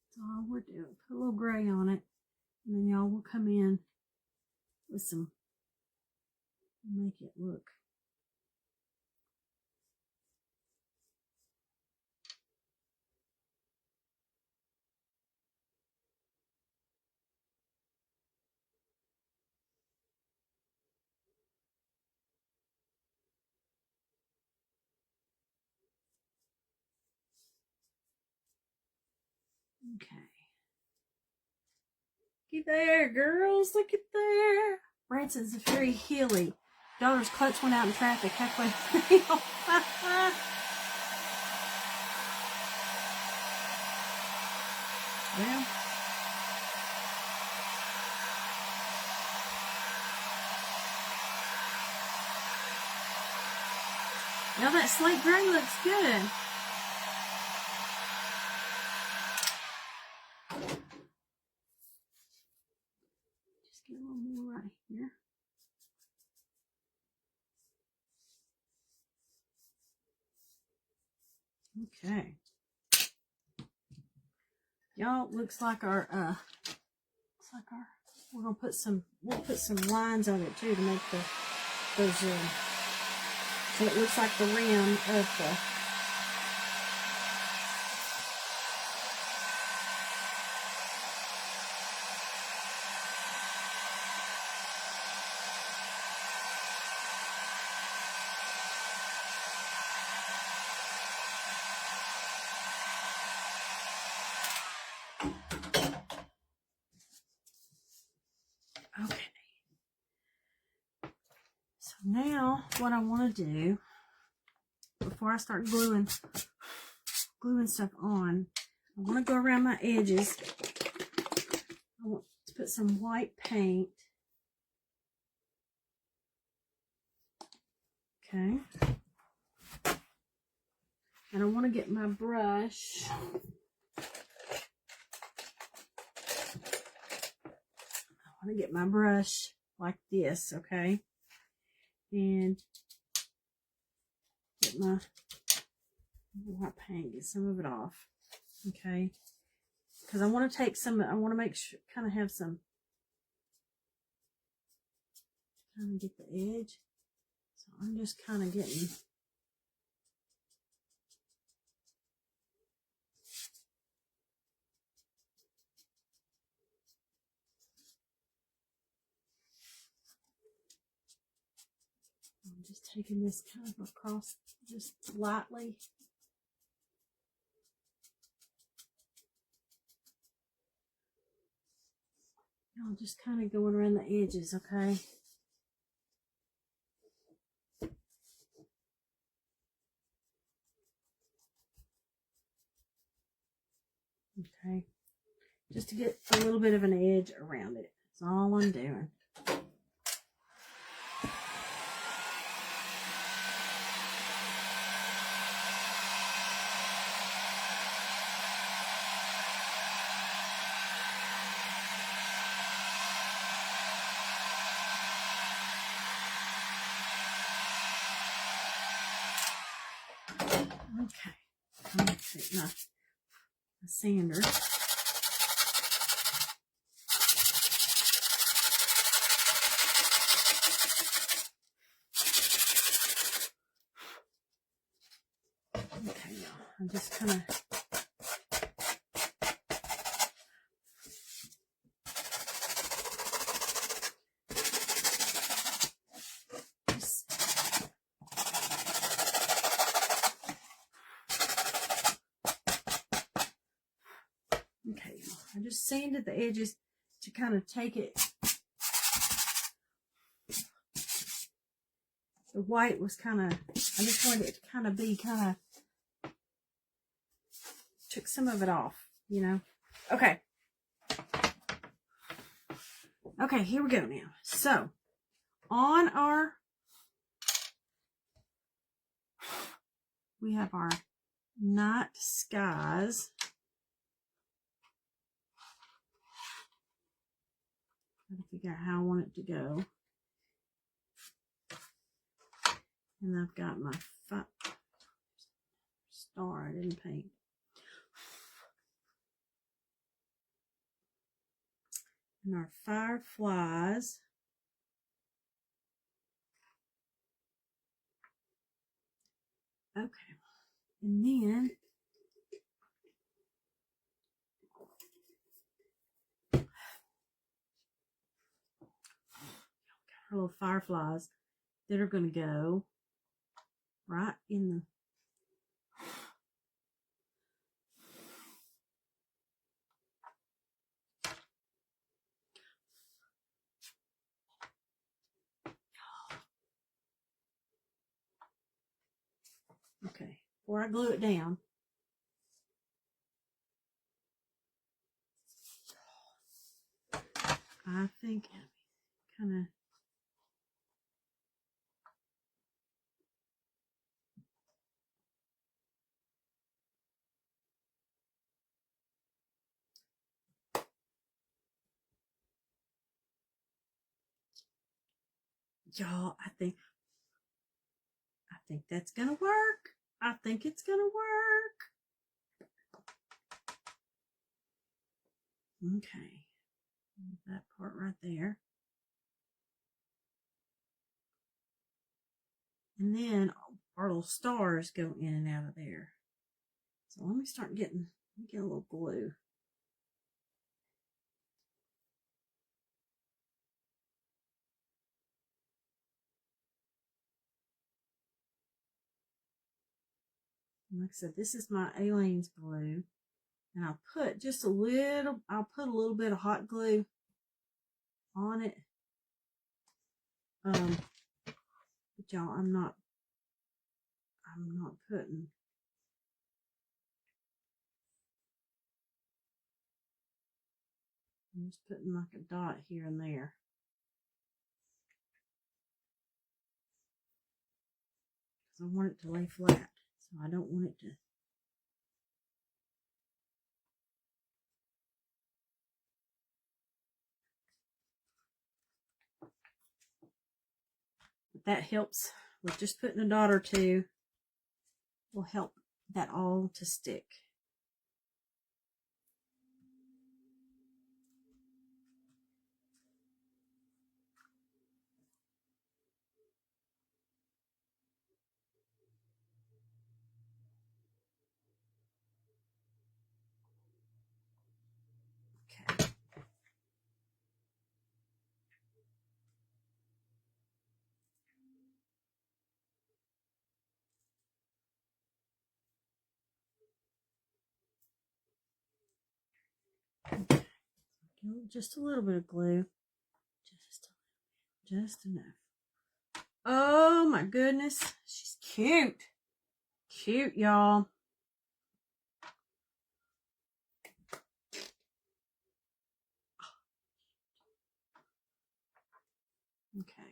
That's all we're doing. Put a little gray on it, and then y'all will come in with some, make it look. Okay. Get there, girls. Look at there. Branson's very hilly. Daughter's clutch went out in traffic halfway through. Well, now that slate gray looks good. Just get a little more right here. Okay. Y'all, looks like our we're gonna put some, we'll put some lines on it too to make those so it looks like the rim of the Okay. So now what I want to do before I start gluing stuff on, I want to go around my edges. I want to put some white paint. Okay. And I want to get my brush. I want to get my brush like this, okay? And get my white paint, get some of it off, okay? Because I want to take some, I want to make sure, kind of have some, kind of get the edge. So I'm just kind of getting, I'm just taking this kind of across just lightly. I'm just kind of going around the edges, okay? Okay. Just to get a little bit of an edge around it. That's all I'm doing. Okay. Let's take my sander. Okay, y'all. I'm just kind of okay, I just sanded the edges to kind of take it. The white was kind of, I just wanted it to kind of be took some of it off, you know. Okay. Okay, here we go now. So, on our, we have our night skies. Gotta figure out how I want it to go. And I've got my star I didn't paint. And our fireflies. Okay. And then our little fireflies that are going to go right in the okay, before I glue it down. I think kind of y'all, I think that's gonna work. I think it's gonna work. Okay, that part right there. And then our little stars go in and out of there. So let me get a little glue. And like I said, this is my Aleene's glue. And I'll put a little bit of hot glue on it. But y'all, I'm not putting. I'm just putting like a dot here and there. Because I want it to lay flat. So I don't want it to. But that helps with just putting a dot or two. Will help that all to stick. Okay. Just a little bit of glue. Just enough. Oh my goodness. She's cute. Cute, y'all. Okay.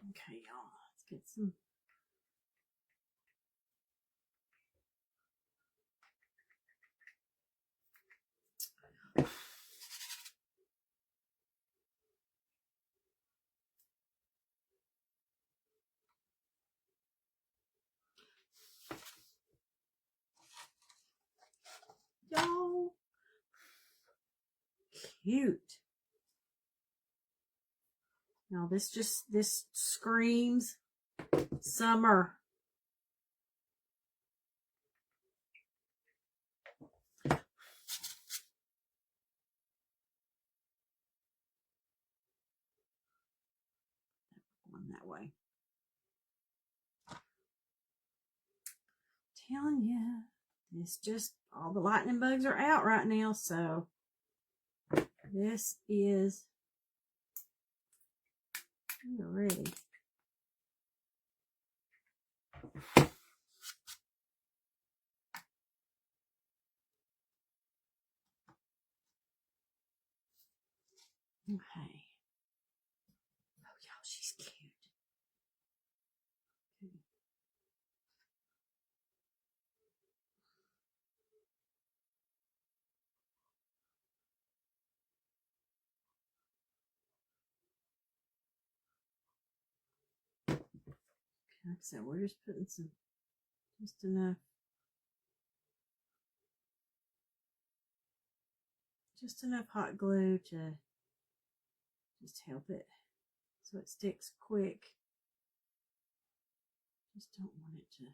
Okay, y'all. Let's get some. Y'all. Cute. Now this screams summer. Going that way. Telling you, it's just all the lightning bugs are out right now, so this is ready. Okay. Oh, y'all, she's cute. Okay. Like I said, we're just putting just enough hot glue to just help it so it sticks quick. Just don't want it to.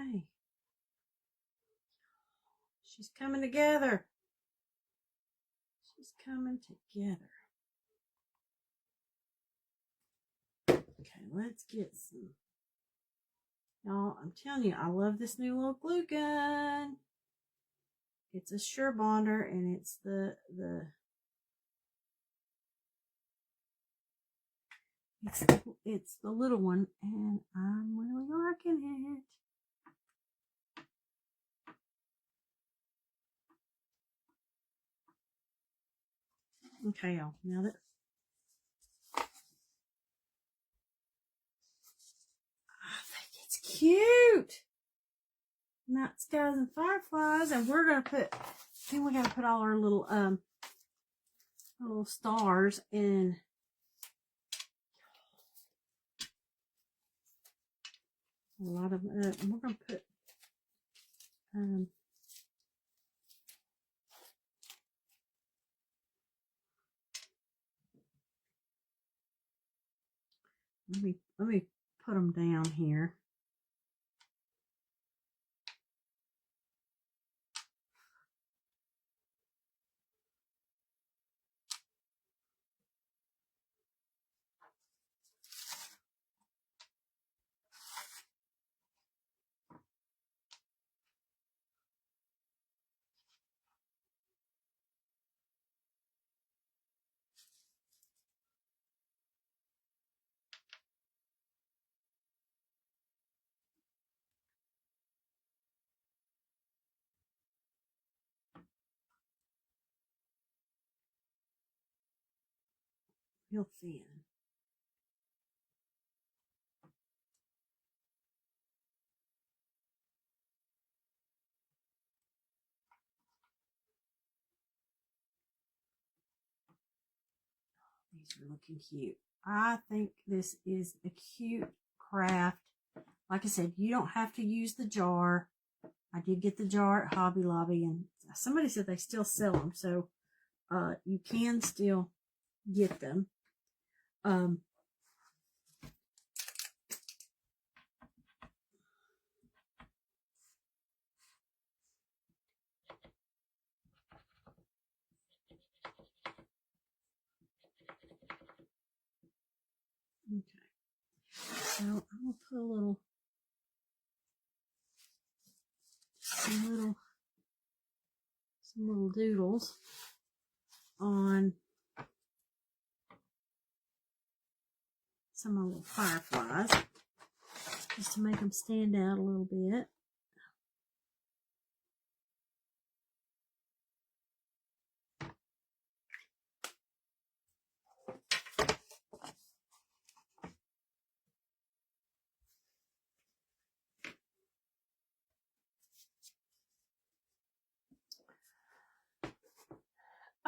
Okay. She's coming together. She's coming together. Okay, let's get some. Y'all, I'm telling you, I love this new little glue gun. It's a Sure Bonder, and it's it's the little one, and I'm really liking it. Okay, y'all. Now that I think it's cute. night skies and fireflies, and we're gonna put. Then we gotta put all our little stars in. A lot of and we're gonna put let me put them down here. Real thin. These are looking cute. I think this is a cute craft. Like I said, you don't have to use the jar. I did get the jar at Hobby Lobby, and somebody said they still sell them, so you can still get them. Okay, so I'm gonna put some little doodles on some of the little fireflies, just to make them stand out a little bit.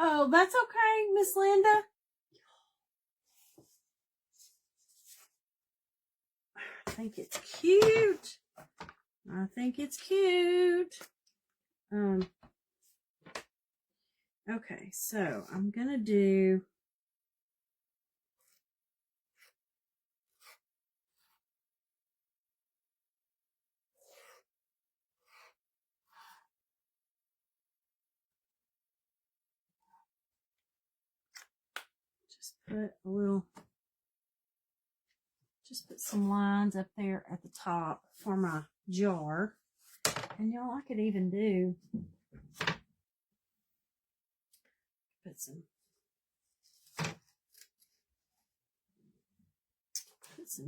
Oh, that's okay, Miss Linda. I think it's cute. I think it's cute. Okay, so I'm gonna do just put some lines up there at the top for my jar. And y'all, I could even put some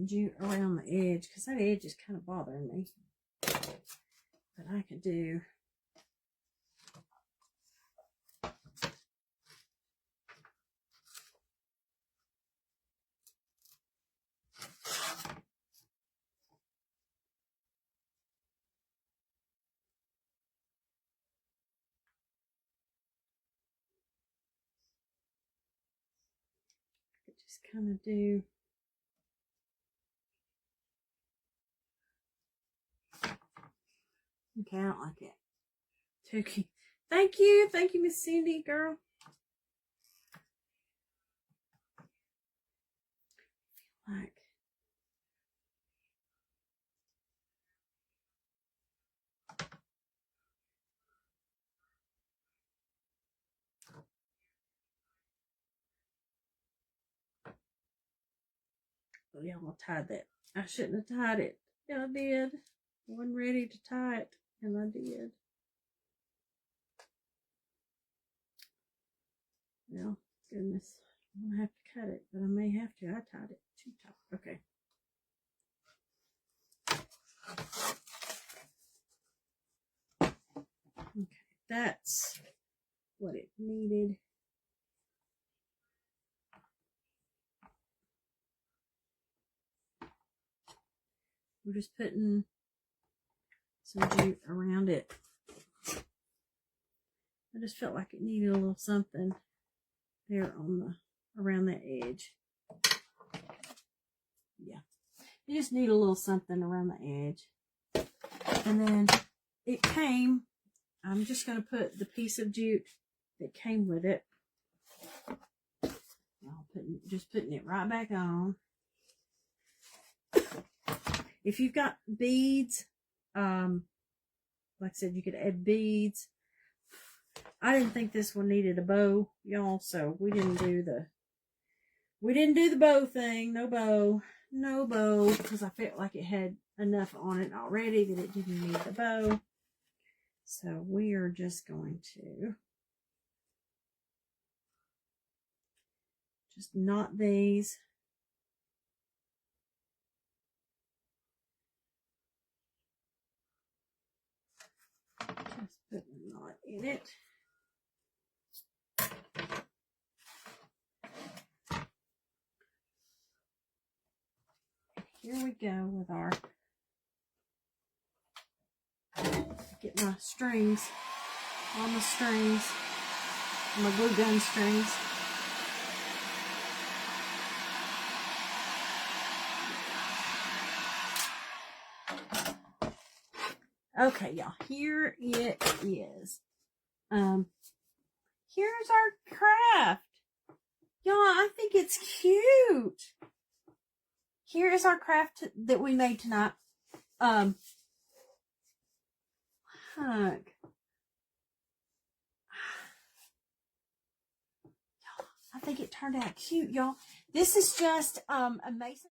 jute around the edge, because that edge is kind of bothering me. But I could do just kind of do okay, I don't like it. Too cute. Thank you, Miss Cindy, girl. Like oh, y'all tied that. I shouldn't have tied it. Yeah, I did. I wasn't ready to tie it, and I did. Well, goodness, I'm gonna have to cut it, but I may have to. I tied it too tight. Okay. Okay, that's what it needed. We're just putting some jute around it. I just felt like it needed a little something there on the, around the edge. Yeah. You just need a little something around the edge. And then it came, I'm just going to put the piece of jute that came with it. Just putting it right back on. If you've got beads, like I said, you could add beads. I didn't think this one needed a bow, y'all, so we didn't do the bow thing. No bow, because I felt like it had enough on it already that it didn't need the bow. So we are just going to just knot these. Just put a knot in it. Here we go with our, get my strings, all my strings, my glue gun strings. Okay, y'all, here it is. Here's our craft. Y'all, I think it's cute. Here is our craft that we made tonight. Heck. I think it turned out cute, y'all. This is just a mason.